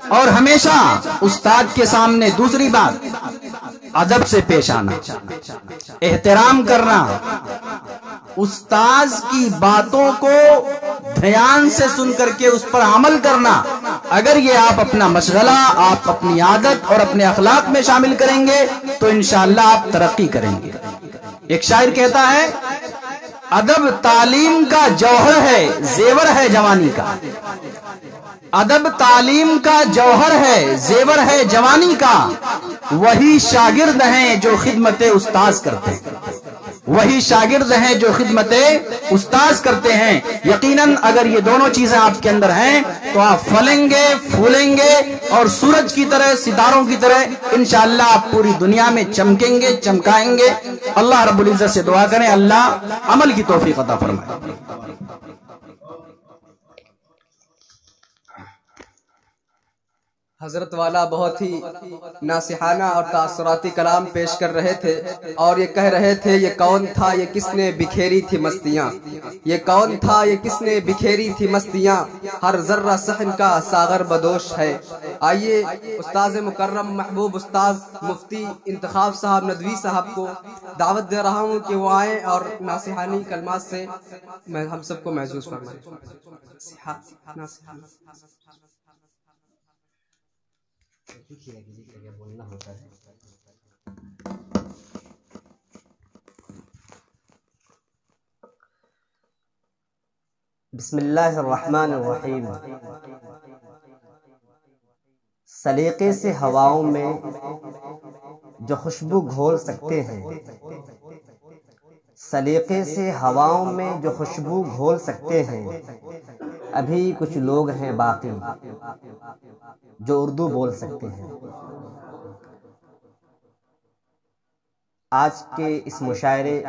اور ہمیشہ استاد کے سامنے دوسری بات ادب سے پیش آنا، احترام کرنا، استاذ کی باتوں کو دھیان سے سن کر کے اس پر عمل کرنا۔ اگر یہ آپ اپنا مشغلہ، آپ اپنی عادت اور اپنے اخلاق میں شامل کریں گے تو انشاءاللہ آپ ترقی کریں گے۔ ایک شاعر کہتا ہے، ادب تعلیم کا جوہر ہے، زیور ہے جوانی کا، ادب تعلیم کا جوہر ہے، زیور ہے جوانی کا، وہی شاگرد ہیں جو خدمت استاذ کرتے ہیں، وہی شاگرد ہیں جو خدمت استاذ کرتے ہیں۔ یقیناً اگر یہ دونوں چیزیں آپ کے اندر ہیں تو آپ پھلیں گے، پھولیں گے، اور سورج کی طرح، ستاروں کی طرح انشاءاللہ آپ پوری دنیا میں چمکیں گے، چمکائیں گے۔ اللہ رب العزت سے دعا کریں اللہ عمل کی توفیق عطا فرمائے۔ حضرت والا بہت ہی ناصحانہ اور تاثراتی کلام پیش کر رہے تھے، اور یہ کہہ رہے تھے، یہ کون تھا یہ کس نے بکھیری تھی مستیاں، یہ کون تھا یہ کس نے بکھیری تھی مستیاں، ہر ذرہ صحن کا ساغر بدوش ہے۔ آئیے استاذ مکرم محبوب استاذ مفتی انتخاب صاحب ندوی صاحب کو دعوت دے رہا ہوں کہ وہ آئیں اور ناصحانی کلمات سے ہم سب کو محظوظ فرمائیں۔ بولنا ہوتا ہے۔ بسم اللہ الرحمن الرحیم۔ سلیقے سے ہواؤں میں جو خوشبو گھول سکتے ہیں، سلیقے سے ہواؤں میں جو خوشبو گھول سکتے ہیں، ابھی کچھ لوگ ہیں باقی جو اردو بول سکتے ہیں۔ آج کے اس مشاعرے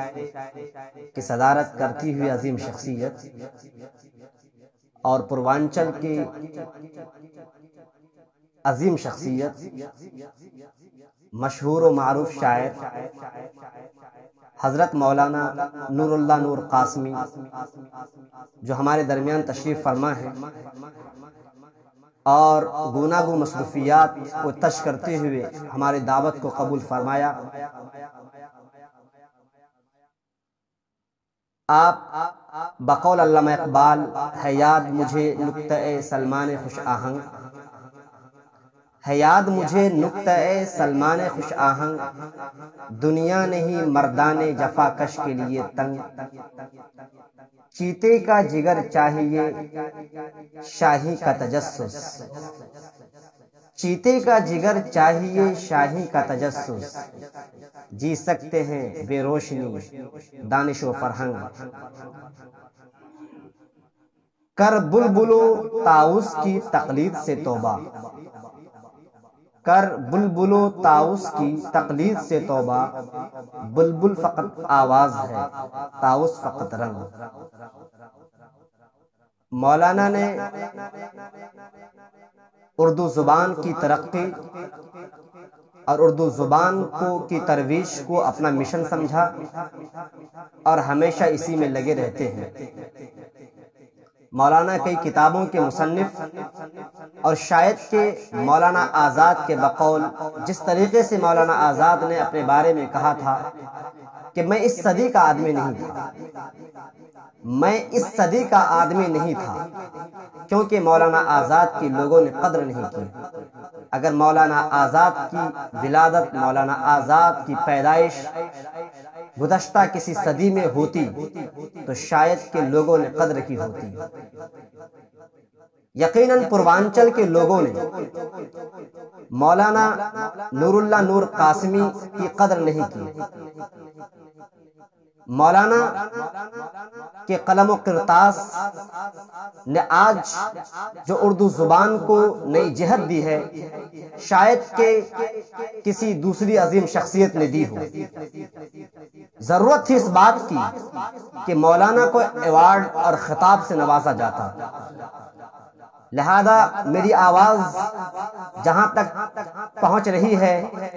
کی صدارت کرتی ہوئی عظیم شخصیت اور پوروانچل کی عظیم شخصیت، مشہور و معروف شاعر حضرت مولانا نور اللہ نور قاسمی جو ہمارے درمیان تشریف فرما ہے، اور گوناگو مصروفیات کو تش کرتے ہوئے ہماری دعوت کو قبول فرمایا۔ آپ بقول علامہ اقبال، ہے یاد مجھے نکتہ سلمان خوش آہنگ، ہے یاد مجھے نکتہ سلمان خوش آہنگ، دنیا نہیں مردان جفا کش کے لیے تنگ، چیتے کا جگر چاہیے شاہی کا تجسس، چیتے کا جگر چاہیے شاہی کا تجسس، جی سکتے ہیں بے روشنی دانش و فرہنگ، کر بلبلو طاؤس کی تقلید سے توبہ، کر بلبلو طاؤس کی تقلید سے توبہ، بلبل فقط آواز ہے طاؤس فقط رنگ۔ مولانا نے اردو زبان کی ترقی اور اردو زبان کی ترویج کو اپنا مشن سمجھا، اور ہمیشہ اسی میں لگے رہتے ہیں۔ مولانا کئی کتابوں کے مصنف، اور شاید کہ مولانا آزاد کے بقول جس طریقے سے مولانا آزاد نے اپنے بارے میں کہا تھا کہ میں اس صدی کا آدمی نہیں تھا، میں اس صدی کا آدمی نہیں تھا، کیونکہ مولانا آزاد کی لوگوں نے قدر نہیں کی۔ اگر مولانا آزاد کی ولادت، مولانا آزاد کی پیدائش گزشتہ کسی صدی میں ہوتی تو شاید کہ لوگوں نے قدر کی ہوتی۔ یقیناً پوروانچل کے لوگوں نے مولانا نور اللہ نور قاسمی کی قدر نہیں کی۔ مولانا کہ قلم و کرتاس نے آج جو اردو زبان کو نئی جہت دی ہے شاید کہ کسی دوسری عظیم شخصیت نے دی ہو۔ ضرورت تھی اس بات کی کہ مولانا کو ایوارڈ اور خطاب سے نوازا جاتا، لہذا میری آواز جہاں تک پہنچ رہی ہے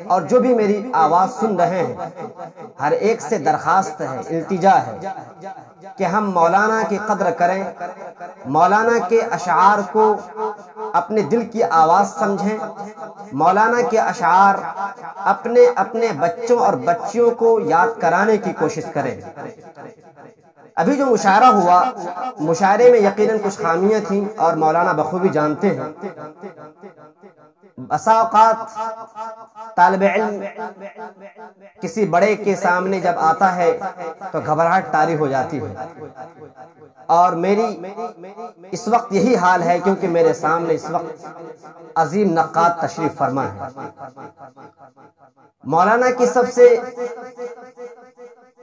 اور جو بھی میری آواز سن رہے ہیں، ہر ایک سے درخواست ہے، التجا ہے کہ ہم مولانا کی قدر کریں، مولانا کے اشعار کو اپنے دل کی آواز سمجھیں، مولانا کے اشعار اپنے اپنے بچوں اور بچیوں کو یاد کرانے کی کوشش کریں۔ ابھی جو مشاعرہ ہوا، مشاعرے میں یقیناً کچھ خامیاں تھیں اور مولانا بخوبی جانتے ہیں۔ بسا اوقات طالب علم کسی بڑے کے سامنے جب آتا ہے تو گھبراہٹ طاری ہو جاتی ہے، اور میری اس وقت یہی حال ہے کیونکہ میرے سامنے اس وقت عظیم نقاد تشریف فرما ہے۔ مولانا کی سب سے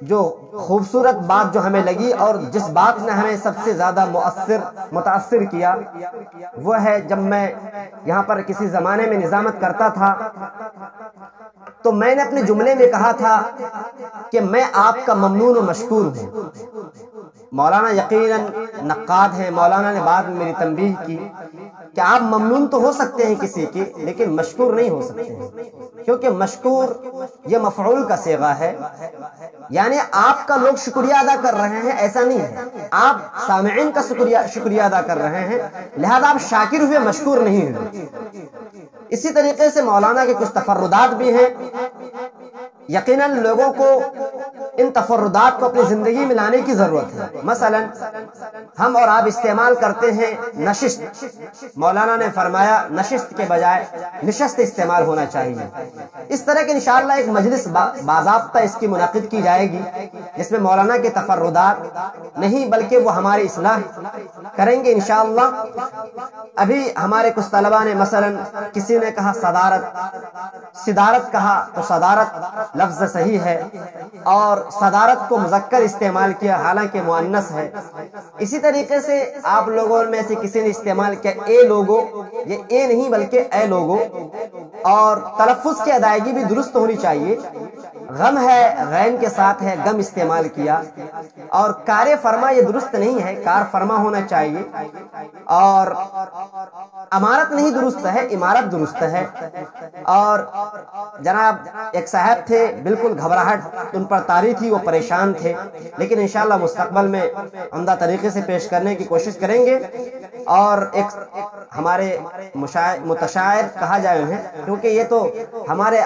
جو خوبصورت بات جو ہمیں لگی اور جس بات نے ہمیں سب سے زیادہ متاثر کیا وہ ہے جب میں یہاں پر کسی زمانے میں نظامت کرتا تھا تو میں نے اپنے جملے میں کہا تھا کہ میں آپ کا ممنون و مشکور ہوں۔ مولانا یقیناً نقاد ہیں، مولانا نے بعد میں میری تنبیہ کی کہ آپ ممنون تو ہو سکتے ہیں کسی کی لیکن مشکور نہیں ہو سکتے ہیں، کیونکہ مشکور یہ مفعول کا صیغہ ہے، یعنی آپ کا لوگ شکریہ ادا کر رہے ہیں ایسا نہیں ہے، آپ سامعین کا شکریہ ادا کر رہے ہیں، لہذا آپ شاکر ہوئے مشکور نہیں ہوئے۔ اسی طریقے سے مولانا کے کچھ تفردات بھی ہیں، یقیناً لوگوں کو ان تفردات کو اپنی زندگی میں لانے کی ضرورت ہے۔ مثلا ہم اور آپ استعمال کرتے ہیں نشست، مولانا نے فرمایا نشست کے بجائے نشست استعمال ہونا چاہیے۔ اس طرح کے انشاءاللہ ایک مجلس باضابطہ اس کی منعقد کی جائے گی جس میں مولانا کے تفردات نہیں بلکہ وہ ہماری اصلاح کریں گے انشاءاللہ۔ ابھی ہمارے کچھ طلبہ نے مثلا کسی نے کہا صدارت کہا تو صدارت لفظ صحیح ہے اور صدارت کو مذکر استعمال کیا حالانکہ مؤنث ہے۔ اسی طریقے سے آپ لوگوں میں سے کسی نے استعمال کیا اے لوگو، یہ اے نہیں بلکہ اے لوگو، اور تلفظ کی ادائیگی بھی درست ہونی چاہیے۔ غم ہے غین کے ساتھ ہے، غم استعمال کیا، اور کار فرما یہ درست نہیں ہے، کار فرما ہونا چاہیے، اور امارت نہیں درست ہے، عمارت درست ہے۔ اور جناب ایک صاحب تھے بالکل گھبراہٹ ان پر طاری تھی، وہ پریشان تھے، لیکن انشاءاللہ مستقبل میں عمدہ طریقے سے پیش کرنے کی کوشش کریں گے۔ اور ایک ہمارے متشاعر کہا جائے ہیں کیونکہ یہ تو ہمارے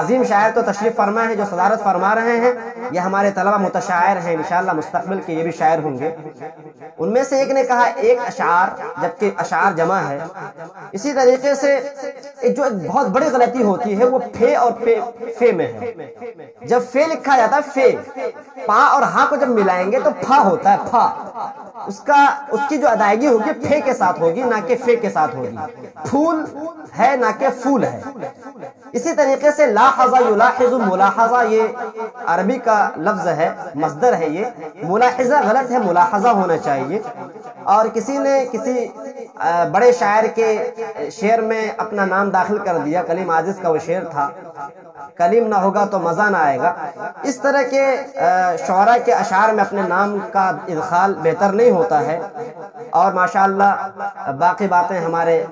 عظیم شاعر تو تشریف فرما ہے جو صدارت فرما رہے ہیں، یہ ہمارے طلبہ متشاعر ہیں، انشاءاللہ مستقبل کے یہ بھی شاعر ہوں گے۔ ان میں سے ایک نے کہا ایک اشعار، جبکہ اشعار جمع ہے۔ اسی طریقے سے جو ایک بہت بڑی غلطی ہوتی ہے وہ فے اور فے میں ہے۔ جب فے لکھا جاتا ہے فے، پا اور ہاں کو جب ملائیں گے تو پھا ہوتا ہے، پھا، اس کی جو ادائیگی ہوگی پھے کے ساتھ ہوگی نہ کہ فے کے ساتھ ہوگی۔ پھول ہے نہ کہ پھول ہے۔ اسی طریقے سے لاحظہ یلاحظ، ملاحظہ یہ عربی کا لفظ ہے، مصدر ہے، یہ ملاحظہ غلط ہے، ملاحظہ ہونا چاہیے۔ اور کسی نے کسی بڑے شاعر کے شعر میں اپنا نام داخل کر دیا، کلیم عاجز کا وہ شعر تھا، کلیم نہ ہوگا تو مزہ نہ آئے گا۔ اس طرح کے شعراء کے اشعار میں اپنے نام کا ادخال بہتر نہیں ہوتا ہے۔ اور ماشاءاللہ باقی باتیں ہمارے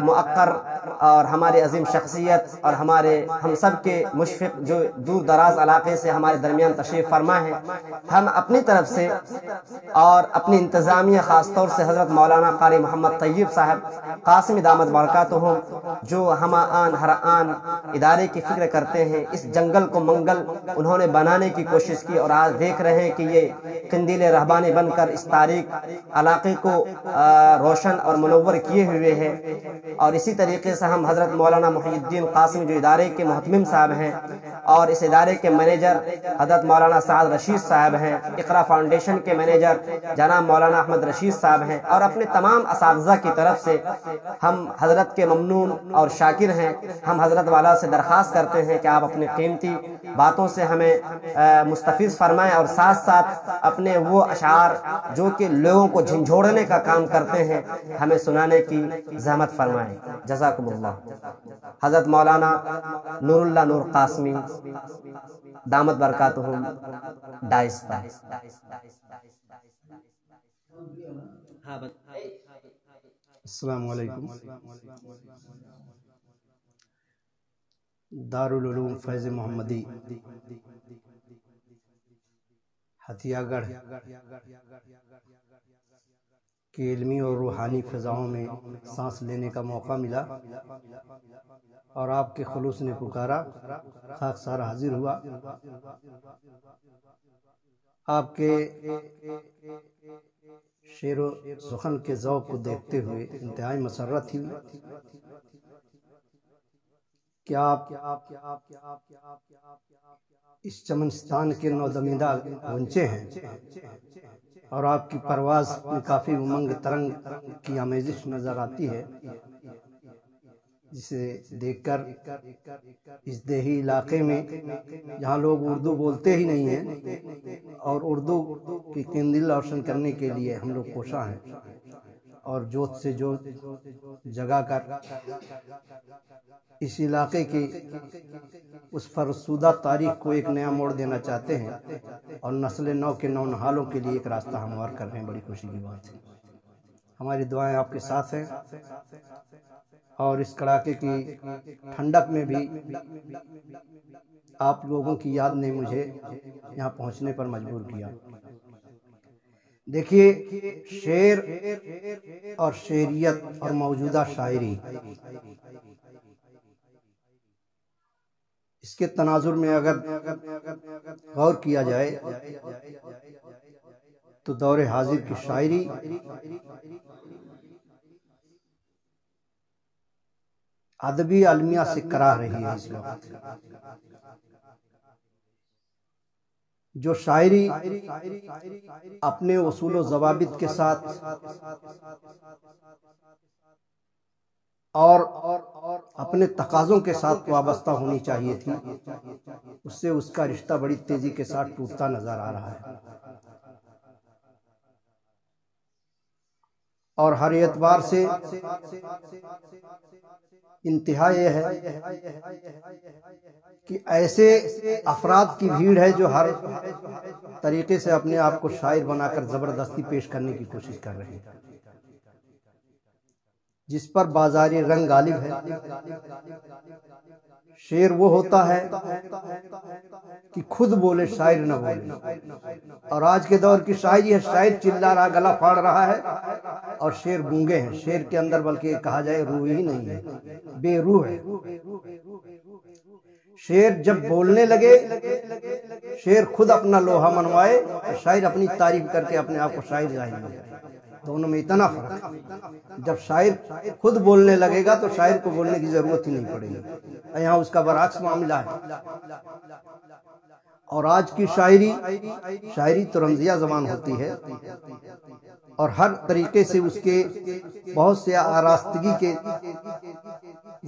مؤقر اور ہماری عظیم شخصیت اور ہم سب کے مشفق جو دور دراز علاقے سے ہمارے درمیان تشریف فرما ہے، ہم اپنی طرف سے اور اپنی انتظامیہ خاص طور سے حضرت مولانا قاری محمد طیب صاحب قاسمی دامت برکاتہم جو ہم آن ہر آن ادارے کی فکر کرتے ہیں، اس جنگل کو منگل انہوں نے بنانے کی کوشش کی، اور آج دیکھ رہے ہیں کہ یہ قندیل رہبانی بن کر اس تاریخ علاقے کو روشن اور منور کیے ہوئے ہیں۔ اور اسی طریقے سے ہم حضرت مولانا محی الدین قاسمی جو ادارے کے محتمم صاحب ہیں اور اس ادارے کے مینیجر حضرت مولانا سعد رشید صاحب ہیں، اقرا فاؤنڈیشن کے مینیجر جناب مولانا احمد رشید صاحب ہیں، اور اپنے تمام اساتذہ کی طرف سے ہم حضرت کے ممنون اور شاکر ہیں۔ ہم حضرت والا سے درخواست کرتے ہیں کہ آپ اپنی قیمتی باتوں سے ہمیں مستفیض فرمائیں اور ساتھ ساتھ اپنے وہ اشعار جو کہ لوگوں کو جھنجھوڑنے کا کام کرتے ہیں ہمیں سنانے کی زحمت فرمائیں۔ جزاکم اللہ۔ حضرت مولانا نور اللہ نور قاسمی دامت برکاتہم ڈائس پر۔ السلام علیکم۔ دارالعلوم فیض محمدی ہتھیا گڑھ کی علمی اور روحانی فضاؤں میں سانس لینے کا موقع ملا اور آپ کے خلوص نے پکارا، خاکسار حاضر ہوا۔ آپ کے شعر و سخن کے ذوق کو دیکھتے ہوئے انتہائی مسرت ہوئی کہ آپ اس چمنستان کے نودمیدہ غنچے ہیں اور آپ کی پرواز میں کافی امنگ ترنگ کی آمیزش نظر آتی ہے، جسے دیکھ کر اس دیہی علاقے میں جہاں لوگ اردو بولتے ہی نہیں ہیں اور اردو کی قندیل روشن کرنے کے لیے ہم لوگ کوشاں ہیں اور جوت سے جوت جگا کر اس علاقے کی اس فرسودہ تاریخ کو ایک نیا موڑ دینا چاہتے ہیں اور نسل نو کے نونہالوں کے لیے ایک راستہ ہموار کر رہے ہیں۔ بڑی خوشی کی بات ہے۔ ہماری دعائیں آپ کے ساتھ ہیں اور اس کڑاکے کی ٹھنڈک میں بھی آپ لوگوں کی یاد نے مجھے یہاں پہنچنے پر مجبور کیا۔ دیکھیے، شعر اور شعریت اور موجودہ شاعری، اس کے تناظر میں اگر غور کیا جائے تو دور حاضر کی شاعری ادبی المیہ سے کرا رہی ہے۔ اس وقت جو شاعری اپنے اصول و ضوابط کے ساتھ اور اپنے تقاضوں کے ساتھ وابستہ ہونی چاہیے تھی، اس سے اس کا رشتہ بڑی تیزی کے ساتھ ٹوٹتا نظر آ رہا ہے۔ اور ہر اعتبار سے انتہا یہ ہے کہ ایسے افراد کی بھیڑ ہے جو ہر طریقے سے اپنے آپ کو شاعر بنا کر زبردستی پیش کرنے کی کوشش کر رہے ہیں، جس پر بازاری رنگ غالب ہے۔ شعر وہ ہوتا ہے کہ خود بولے شاعر نہ بولے، اور آج کے دور کی شاعری ہے شاعر چلا رہا، گلا پھاڑ رہا ہے اور شعر گونگے ہیں۔ شعر کے اندر بلکہ کہا جائے روح ہی نہیں ہے، بے روح ہے۔ شعر جب بولنے لگے، شعر خود اپنا لوہا منوائے اور شاعر اپنی تعریف کر کے اپنے آپ کو شاعر ظاہر کرے، دونوں میں اتنا فرق ہے۔ جب شاعر خود بولنے لگے گا تو شاعر کو بولنے کی ضرورت ہی نہیں پڑے گی، یہاں اس کا برعکس معاملہ ہے۔ اور آج کی شاعری تو رمزیہ زبان ہوتی ہے اور ہر طریقے سے اس کے بہت سے آراستگی کے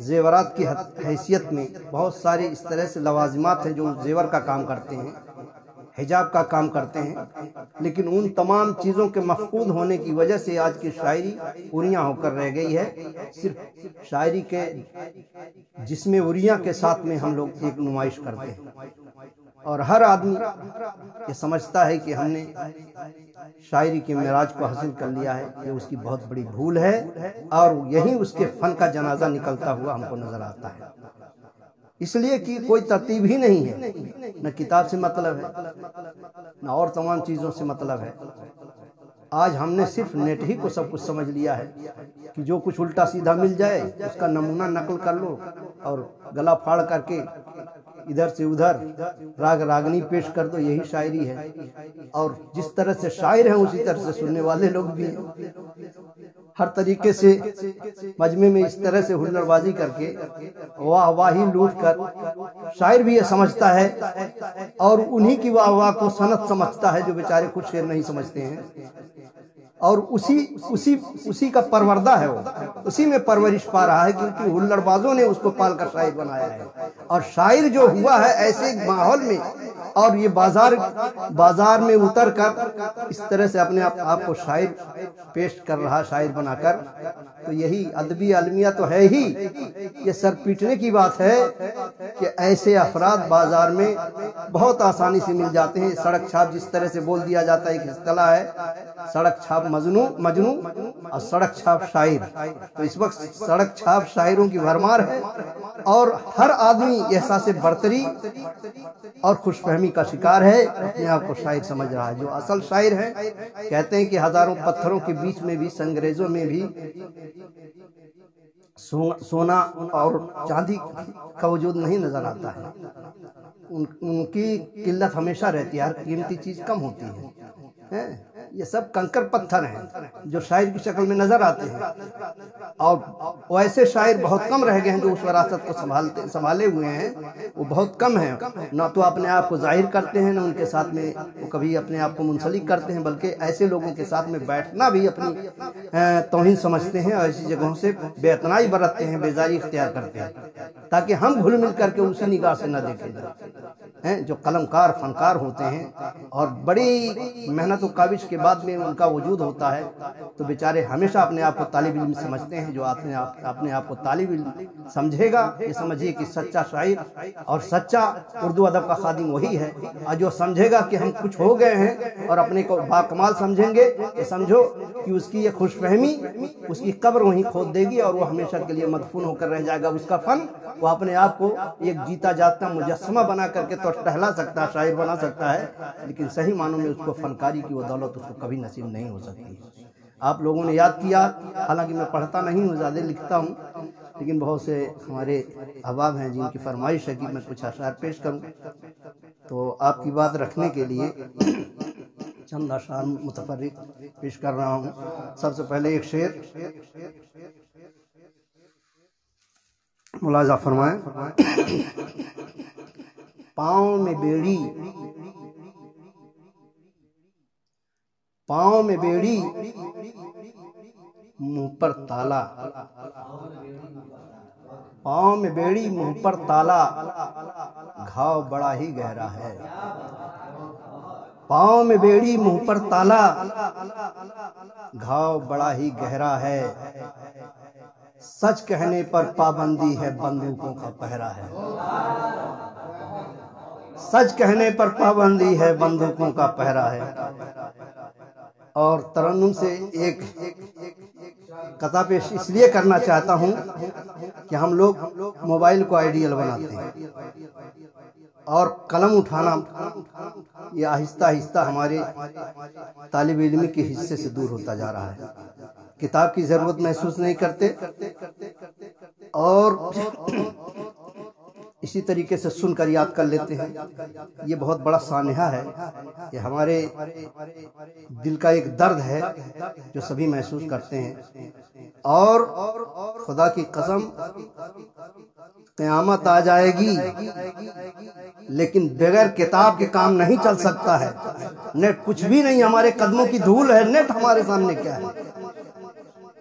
زیورات کی حیثیت میں بہت سارے اس طرح سے لوازمات ہیں جو زیور کا کام کرتے ہیں، حجاب کا کام کرتے ہیں، لیکن ان تمام چیزوں کے مفقود ہونے کی وجہ سے آج کی شاعری اریاں ہو کر رہ گئی ہے۔ صرف شاعری کے جس میں اریاں کے ساتھ میں ہم لوگ ایک نمائش کرتے ہیں، اور ہر آدمی یہ سمجھتا ہے کہ ہم نے شاعری کے معراج کو حاصل کر لیا ہے۔ یہ اس کی بہت بڑی بھول ہے اور یہی اس کے فن کا جنازہ نکلتا ہوا ہم کو نظر آتا ہے، اس لیے کہ کوئی ترتیب ہی نہیں ہے، نہ کتاب سے مطلب ہے نہ اور تمام چیزوں سے مطلب ہے۔ آج ہم نے صرف نیٹ ہی کو سب کچھ سمجھ لیا ہے کہ جو کچھ الٹا سیدھا مل جائے اس کا نمونہ نقل کر لو اور گلا پھاڑ کر کے ادھر سے ادھر راگ راگنی پیش کر دو، یہی شاعری ہے۔ اور جس طرح سے شاعر ہیں اسی طرح سے سننے والے لوگ بھی ہیں۔ ہر طریقے سے مجمع میں اس طرح سے ہلڑ بازی کر کے واہ واہی لوٹ کر شاعر بھی یہ سمجھتا ہے اور انہی کی واہ واہ کو صنعت سمجھتا ہے، جو بیچارے کچھ شعر نہیں سمجھتے ہیں، اور اسی کا پروردہ ہے، وہ اسی میں پرورش پا رہا ہے، کیونکہ ہلڑ بازوں نے اس کو پال کر شاعر بنایا ہے۔ اور شاعر جو ہوا ہے ایسے ماحول میں، اور یہ بازار میں اتر کر اس طرح سے اپنے آپ کو شاعر پیش کر رہا، شاعر بنا کر، تو یہی ادبی عالمیہ تو ہے ہی۔ یہ سر پیٹنے کی بات ہے کہ ایسے افراد بازار میں بہت آسانی سے مل جاتے ہیں۔ سڑک چھاپ جس طرح سے بول دیا جاتا ہے، ایک اصطلاح ہے سڑک چھاپ مجنوں اور سڑک چھاپ شاعر، تو اس وقت سڑک چھاپ شاعروں کی بھرمار ہے، اور ہر آدمی احساس برتری اور خوش فہمی کا شکار ہے، اپنے آپ کو شاعر سمجھ رہا ہے۔ جو اصل شاعر ہیں کہتے ہیں کہ ہزاروں پتھروں کے بیچ میں بھی سنگریزوں میں بھی سونا اور چاندی کا وجود نہیں نظر آتا ہے، ان کی قلت ہمیشہ رہتی ہے، ہر قیمتی چیز کم ہوتی ہے۔ یہ سب کنکر پتھر ہیں جو شاعر کی شکل میں نظر آتے ہیں، اور ویسے شاعر بہت کم رہ گئے ہیں جو اس وراثت کو سنبھالے ہوئے ہیں، وہ بہت کم ہیں۔ نہ تو اپنے آپ کو ظاہر کرتے ہیں، نہ ان کے ساتھ میں وہ کبھی اپنے آپ کو منسلک کرتے ہیں، بلکہ ایسے لوگوں کے ساتھ میں بیٹھنا بھی اپنی توہین سمجھتے ہیں، اور ایسی جگہوں سے بے اعتنائی برتتے ہیں، بیزاری اختیار کرتے ہیں، تاکہ ہم گھل مل کر کے اسی نگاہ سے نہ دیکھے جائیں۔ جو قلمکار فنکار ہوتے ہیں اور بڑی محنت و کاوش کے بعد میں ان کا وجود ہوتا ہے، تو بیچارے ہمیشہ اپنے آپ کو طالب علم سمجھتے ہیں۔ جو اپنے آپ کو طالب علم سمجھے گا، یہ سمجھیے کہ سچا شاعر اور سچا اردو ادب کا خادم وہی ہے، اور جو سمجھے گا کہ ہم کچھ ہو گئے ہیں اور اپنے کو باکمال سمجھیں گے، تو سمجھو کہ اس کی یہ خوش فہمی اس کی قبر وہیں کھود دے گی، اور وہ ہمیشہ کے لیے مدفون ہو کر رہ جائے گا۔ اس کا فن وہ اپنے آپ کو ایک جیتا جاگتا مجسمہ بنا کر کے تو ٹہلا سکتا ہے، شاعر بنا سکتا ہے، لیکن صحیح معنوں میں اس کو فنکاری کی وہ دولت اس کو کبھی نصیب نہیں ہو سکتی۔ آپ لوگوں نے یاد کیا، حالانکہ میں پڑھتا نہیں ہوں، زیادہ لکھتا ہوں، لیکن بہت سے ہمارے احباب ہیں جن کی فرمائش ہے کہ میں کچھ اشعار پیش کروں، تو آپ کی بات رکھنے کے لیے چند اشعار متفرق پیش کر رہا ہوں۔ سب سے پہلے ایک شعر ملاحظہ فرمائیں۔ پاؤں میں بیڑی منہ پر تالا، پاؤں میں بیڑی منہ پر تالا، گھاؤ بڑا ہی گہرا ہے۔ پاؤں میں بیڑی منہ پر تالا، گھاؤ بڑا ہی گہرا ہے۔ سچ کہنے پر پابندی ہے، بندوقوں کا پہرا ہے۔ سچ کہنے پر پابندی ہے، بندوقوں کا پہرا ہے۔ اور ترنم سے ایک قطعہ پیش اس لیے کرنا چاہتا ہوں کہ ہم لوگ موبائل کو آئیڈیل بناتے ہیں، اور قلم اٹھانا یہ آہستہ آہستہ ہمارے طالب علم کے حصے سے دور ہوتا جا رہا ہے۔ کتاب کی ضرورت محسوس نہیں کرتے، اور اسی طریقے سے سن کر یاد کر لیتے ہیں۔ یہ بہت بڑا سانحہ ہے، یہ ہمارے دل کا ایک درد ہے جو سبھی محسوس کرتے ہیں۔ اور خدا کی قسم قیامت آ جائے گی لیکن بغیر کتاب کے کام نہیں چل سکتا ہے۔ نیٹ کچھ بھی نہیں، ہمارے قدموں کی دھول ہے، نیٹ ہمارے سامنے کیا ہے۔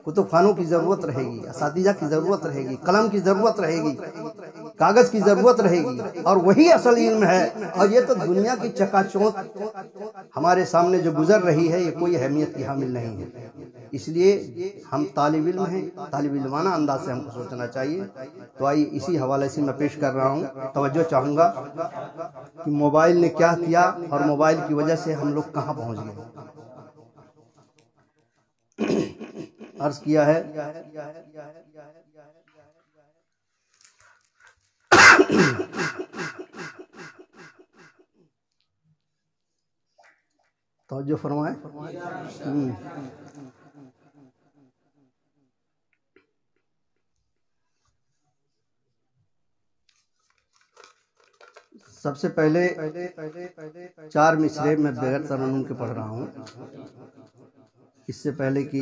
کتب خانوں کی ضرورت رہے گی، اساتذہ کی ضرورت رہے گی، قلم کی ضرورت رہے گی، کاغذ کی ضرورت رہے گی، اور وہی اصل علم ہے۔ اور یہ تو دنیا کی چکا چوند ہمارے سامنے جو گزر رہی ہے، یہ کوئی اہمیت کی حامل نہیں ہے۔ اس لیے ہم طالب علم ہیں، طالب علمانہ انداز سے ہم کو سوچنا چاہیے۔ تو آئیے اسی حوالے سے میں پیش کر رہا ہوں۔ توجہ چاہوں گا کہ موبائل نے کیا کیا اور موبائل کی وجہ سے ہم لوگ کہاں پہنچ گئے۔ عرض کیا ہے توجہ فرمائیں۔ سب سے پہلے 4 مصرے میں بغیر ترنم کے پڑھ رہا ہوں، اس سے پہلے کہ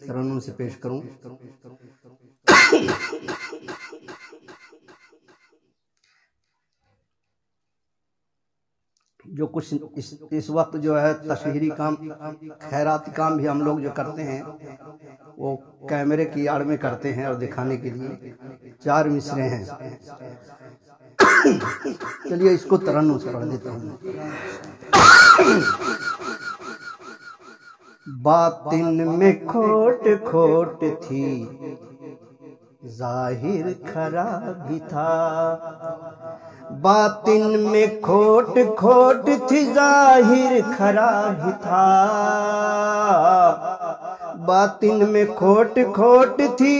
ترنم سے پیش کروں۔ جو کچھ اس وقت جو ہے تشہیری کام، خیراتی کام بھی ہم لوگ جو کرتے ہیں وہ کیمرے کی آڑ میں کرتے ہیں اور دکھانے کے لیے 4 مصرے ہیں۔ چلیے اس کو ترنم سے پڑھ دیتا ہوں۔ باطن میں کھوٹ کھوٹ تھی، ظاہر کھرا بھی تھا۔ باطن میں کھوٹ کھوٹ تھی، ظاہر کھرا بھی تھا۔ باطن میں کھوٹ کھوٹ تھی،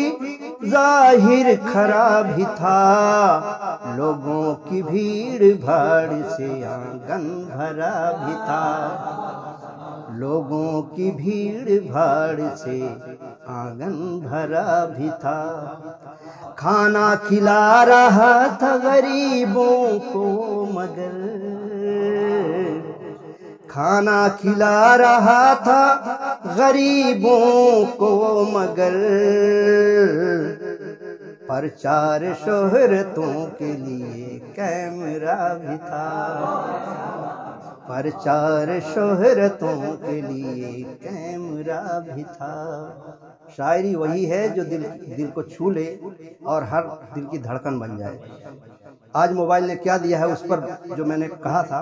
ظاہر کھرا بھی تھا۔ لوگوں کی بھیڑ بھاڑ سے آنگن بھرا بھی تھا۔ لوگوں کی بھیڑ بھاڑ سے آنگن بھرا بھی تھا۔ کھانا کھلا رہا تھا غریبوں کو مگر، کھانا کھلا رہا تھا غریبوں کو مگر، پرچار شہرتوں کے لیے کیمرہ بھی تھا۔ پرچار شہرتوں کے لیے کیمرہ بھی تھا۔ شاعری وہی ہے جو دل کو چھو لے اور ہر دل کی دھڑکن بن جائے۔ آج موبائل نے کیا دیا ہے اس پر جو میں نے کہا تھا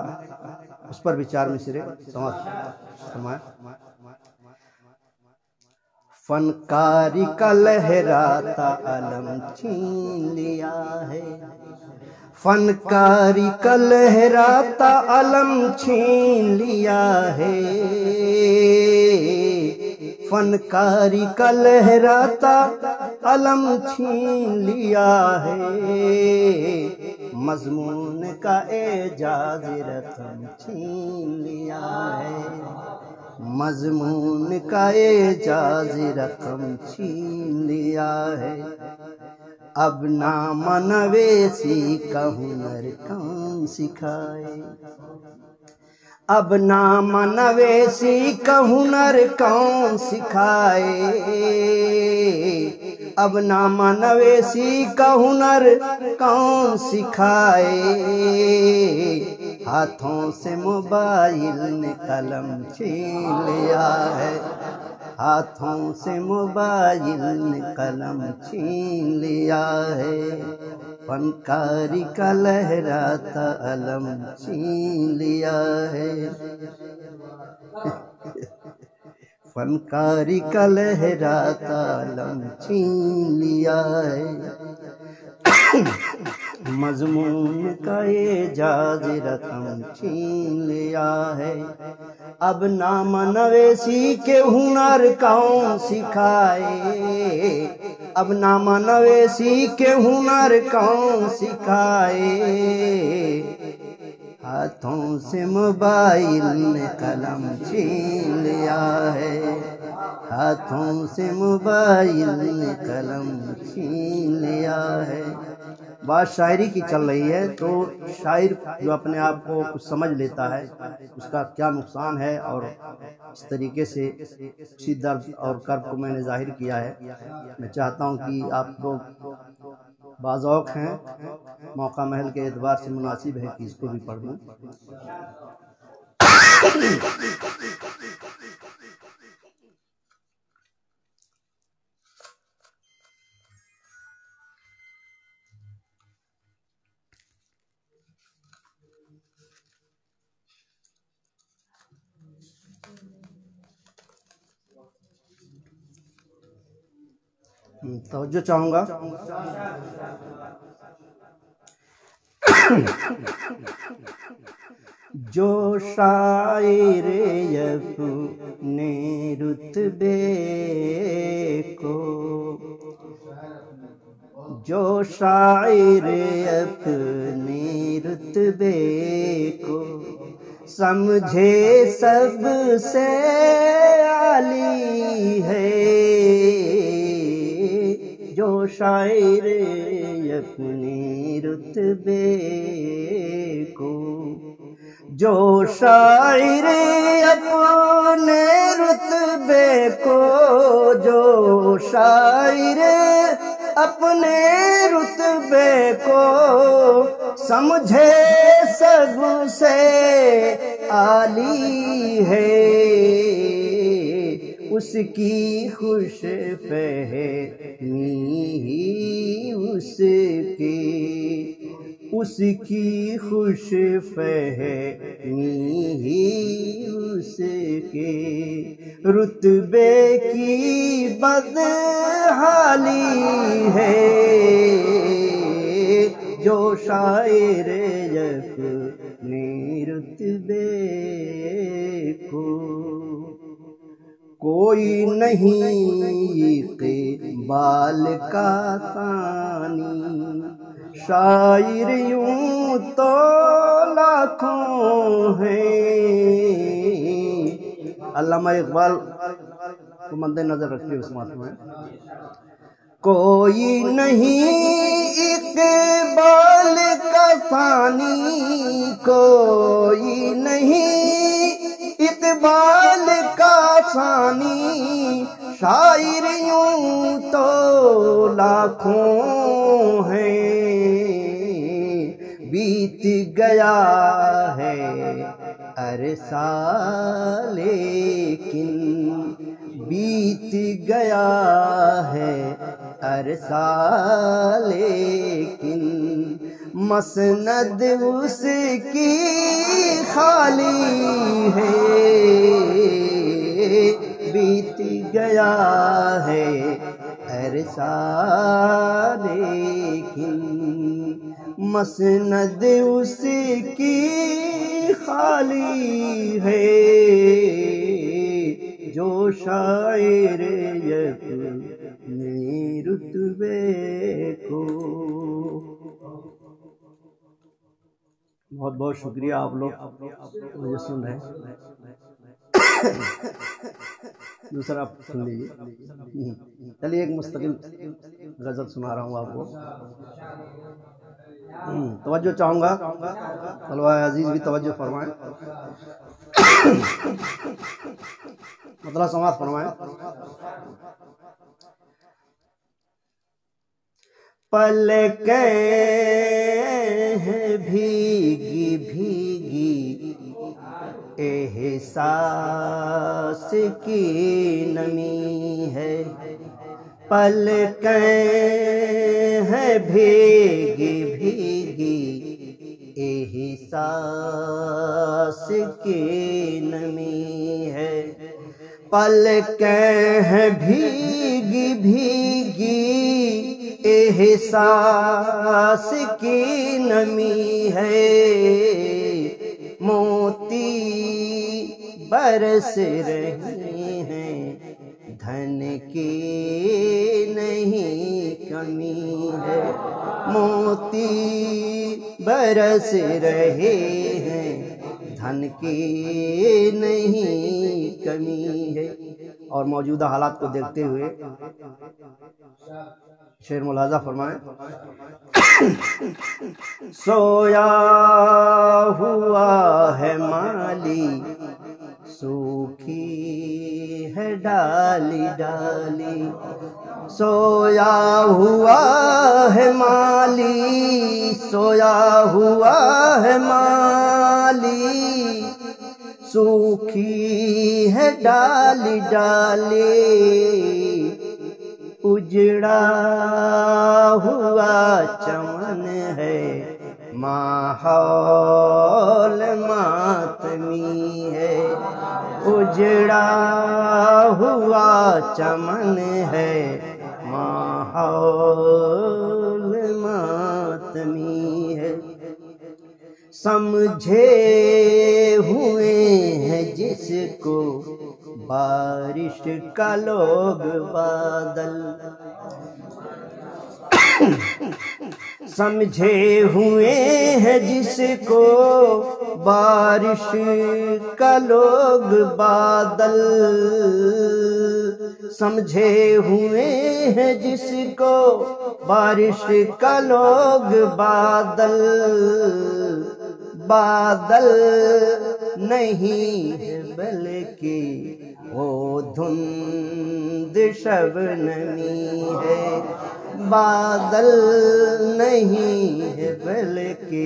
اس پر بھی 4 مصرے سمائے۔ فنکاری کا لہراتا علم چھین لیا ہے، فنکاری کا لہراتا علم چھین لیا ہے۔ فنکاری کا لہراتا علم چھین لیا ہے۔ مضمون کا اعجاز رقم چھین لیا ہے۔ مضمون کا اعجاز رقم چھین لیا ہے۔ اب نامہ نویسی کا ہنر کون سکھائے؟ اب نامہ نویسی کا ہنر کون سکھائے؟ اب نامہ نویسی کا ہنر کون سکھائے؟ ہاتھوں سے موبائل نے قلم چھین لیا ہے۔ ہاتھوں سے موبائل نے قلم چھین لیا ہے۔ فنکاری کا لہراتا علم چھین لیا ہے۔ فنکاری کا لہراتا علم چھین لیا ہے۔ مضمون کا اعجاز رقم چھین لیا ہے۔ اب نامہ نویسی کے ہنر کون سکھائے؟ اب نامہ نویسی کے ہنر کون سکھائے؟ ہاتھوں سے موبائل نے قلم چھین لیا ہے۔ ہاتھوں سے موبائل نے قلم چھین لیا ہے۔ بات شاعری کی چل رہی ہے تو شاعر جو اپنے آپ کو کچھ سمجھ لیتا ہے اس کا کیا نقصان ہے، اور اس طریقے سے اسی درد اور کرب کو میں نے ظاہر کیا ہے۔ میں چاہتا ہوں کہ آپ لوگ باذوق ہیں، موقع محل کے اعتبار سے مناسب ہے کہ اس کو بھی پڑھ لوں۔ توجہ چاہوں گا۔ جو شاعر اپنے رتبے کو، جو شاعر اپنے رتبے کو سمجھے سب سے عالی ہے، جو شاعر اپنے رتبے کو، جو شاعر اپنے رتبے کو، جو شاعر اپنے رتبے کو سمجھے سب سے عالی ہے، اس کی خوش فہمی اس کی خوش فہمی اس کے رتبے کی بدحالی ہے، جو شاعر اپنے رتبے کو، کوئی نہیں اقبال کا ثانی، شاعر یوں تو لاکھوں ہیں۔ علامہ اقبال کو مد نظر رکھتے اس بات میں، کوئی نہیں اقبال کا ثانی، کوئی نہیں اقبال کا ثانی، شاعر یوں تو لاکھوں ہیں، بیت گیا ہے عرصہ لیکن، بیت گیا ہے عرصہ لیکن، مسند اس کی خالی ہے، بیت گیا ہے عرصہ لیکن، مسند اس کی خالی ہے، جو شاعر اپنے رتبے کو۔ بہت بہت شکریہ آپ لوگ مجھے سن رہے ہیں۔ دوسرا آپ سن لیجیے، چلیے ایک مستقل غزل سنا رہا ہوں آپ کو، توجہ چاہوں گا، طلبہ عزیز بھی توجہ فرمائیں، مطلع سماعت فرمائیں۔ پلکیں ہیں بھیگی بھیگی احساس کی نمی ہے، پلکیں ہیں بھیگی بھیگی احساس کی نمی ہے، پلکیں ہیں بھیگی بھیگی احساس کی نمی ہے، موتی برس رہی ہیں دھن کی نہیں کمی ہے، موتی برس رہے ہیں دھن کی نہیں کمی ہے۔ اور موجودہ حالات کو دیکھتے ہوئے شعر ملاحظہ فرمائیں۔ سویا ہوا ہے مالی سوکھی ہے ڈالی ڈالی، سویا ہوا ہے مالی سویا ہوا ہے مالی، سوکھی ہے ڈالی ڈالی، اجڑا ہوا چمن ہے ماحول ماتمی ہے، اجڑا ہوا چمن ہے ماحول ماتمی ہے، سمجھے ہوئے ہیں جس کو بارش کا لوگ بادل، سمجھے ہوئے ہیں جس کو بارش کا لوگ بادل، سمجھے ہوئے ہیں جس کو بارش کا لوگ بادل بادل نہیں ہے بلکہ وہ دھند شبنمی ہے بادل نہیں ہے بلکہ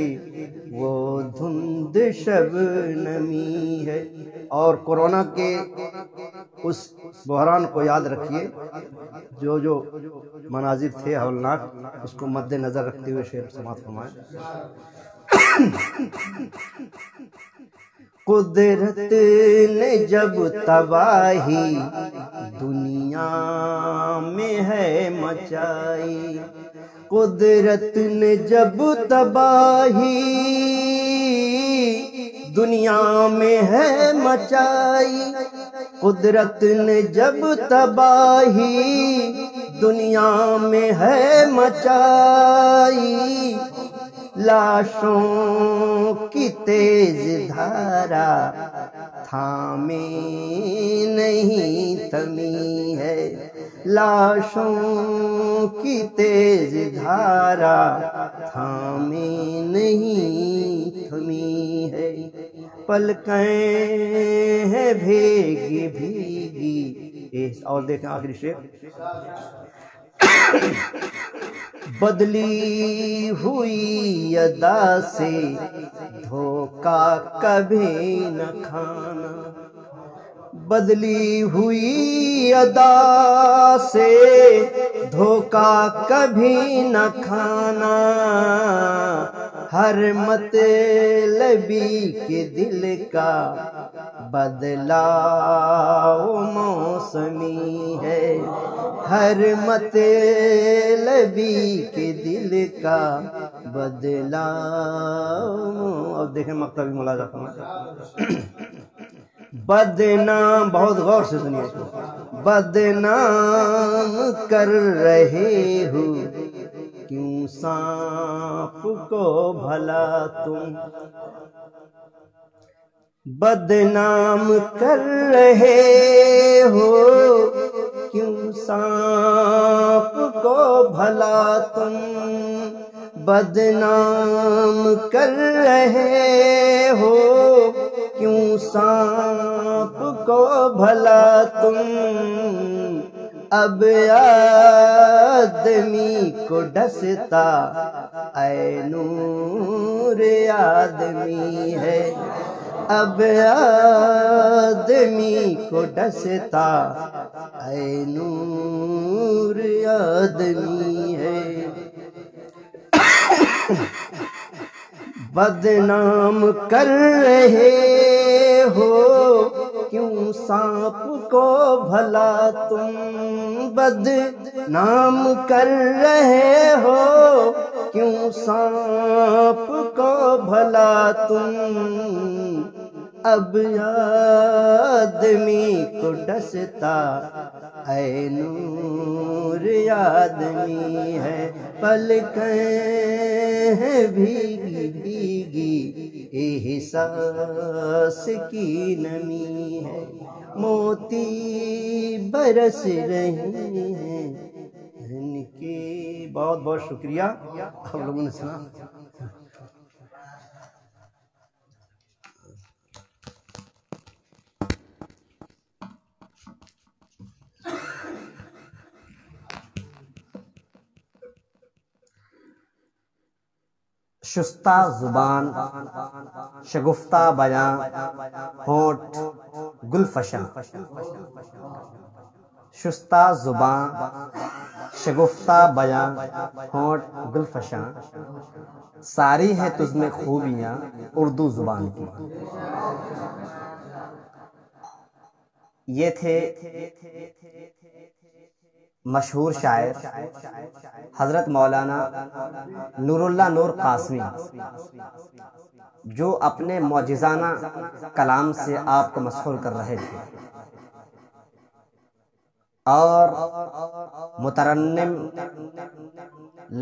وہ دھند شبنمی ہے۔ اور کورونا کے اس بحران کو یاد رکھیے، جو مناظر تھے ہولناک، اس کو مد نظر رکھتے ہوئے شعر سماعت فرمائیں۔ قدرت نے جب تباہی دنیا میں ہے مچائی، قدرت نے جب تباہی دنیا میں ہے مچائی، قدرت نے جب تباہی دنیا میں ہے مچائی، لاشوں کی تیز دھارا تھامے نہیں تھمی ہے، لاشوں کی تیز دھارا تھامے نہیں تھمی ہے، پلکیں ہیں بھیگی بھیگی۔ اور دیکھیں آخری شعر، بدلی ہوئی ادا سے دھوکا کبھی نہ کھانا، بدلی ہوئی ادا سے دھوکا کبھی نہ کھانا، ہر مطلبی کے دل کا بدلاؤ موسمی ہے، ہر مطلبی کے دل کا بدلاؤ۔ اور دیکھیں مکتبی ملاحظہ فرمائیں، بدنام، بہت غور سے سنیے، بدنام کر رہے ہو کیوں سانپ کو بھلا تم، بدنام کر رہے ہو کیوں سانپ کو بھلا تم، بدنام کر رہے ہو کیوں سانپ کو بھلا تم، اب آدمی کو ڈستا اے نور آدمی ہے، اب آدمی کو ڈستا اے نور آدمی ہے، بدنام کر رہے ہو کیوں سانپ کو بھلا تم، بدنام کر رہے ہو کیوں سانپ کو بھلا تم، اب آدمی کو ڈستا اے نور آدمی ہے، پلکیں ہیں بھیگی بھیگی احساس کی نمی ہے، موتی برس رہے ہیں ان کے۔ بہت بہت شکریہ آپ لوگوں نے سنا۔ شستہ زبان، شگفتہ بیاں، ہونٹ گلفشاں، شستہ زبان، شگفتہ بیاں، ہونٹ گلفشاں، ساری ہیں تجھ میں خوبیاں اردو زبان کی۔ یہ تھے مشہور شاعر حضرت مولانا نور اللہ نور قاسمی، جو اپنے معجزانہ کلام سے آپ کو مسحور کر رہے تھے اور مترنم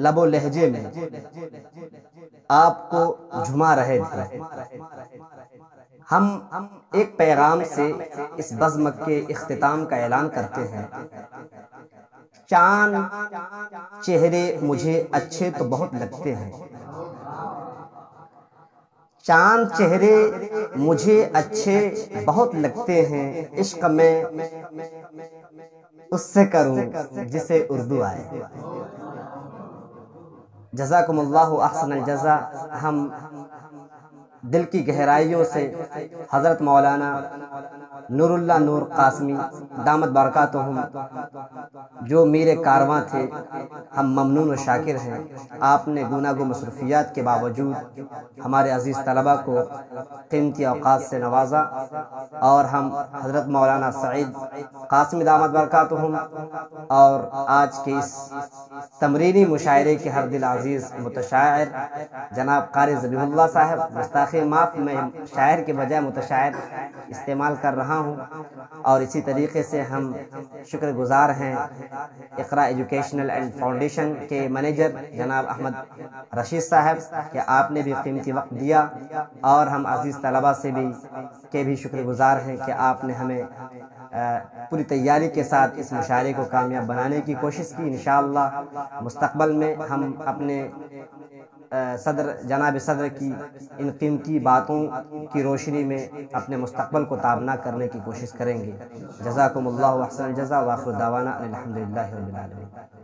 لب و لہجے میں آپ کو جھما رہے تھے۔ ہم ایک پیغام سے اس بزم کے اختتام کا اعلان کرتے ہیں۔ چاند چہرے مجھے اچھے تو بہت لگتے ہیں، چاند چہرے مجھے اچھے بہت لگتے ہیں، عشق میں اس سے کروں جسے اردو آئے۔ جزاکم اللہ احسن الجزا۔ ہم دل کی گہرائیوں سے حضرت مولانا نور اللہ نور قاسمی دامت برکاتہم جو میرے کارواں تھے، ہم ممنون و شاکر ہیں۔ آپ نے گوناگو مصروفیات کے باوجود ہمارے عزیز طلباء کو قیمتی اوقات سے نوازا، اور ہم حضرت مولانا سعید قاسمی دامت برکاتہم اور آج کے اس تمرینی مشاعرے کے ہر دل عزیز متشاعر جناب قاری ذبیح اللہ صاحب، گستاخی معاف، میں شاعر کے بجائے متشاعر استعمال کر رہا ہوں، اور اسی طریقے سے ہم شکر گزار ہیں اقرا ایجوکیشنل اینڈ فاؤنڈیشن کے مینیجر جناب احمد رشید صاحب کہ آپ نے بھی قیمتی وقت دیا، اور ہم عزیز طلباء سے بھی شکر گزار ہیں کہ آپ نے ہمیں پوری تیاری کے ساتھ اس مشاعرے کو کامیاب بنانے کی کوشش کی۔ انشاءاللہ مستقبل میں ہم اپنے جناب صدر کی ان قیمتی باتوں کی روشنی میں اپنے مستقبل کو تابنہ کرنے کی کوشش کریں گے۔ جزاکم اللہ احسن الجزا، وآخر دعوانا الحمدللہ رب العالمین۔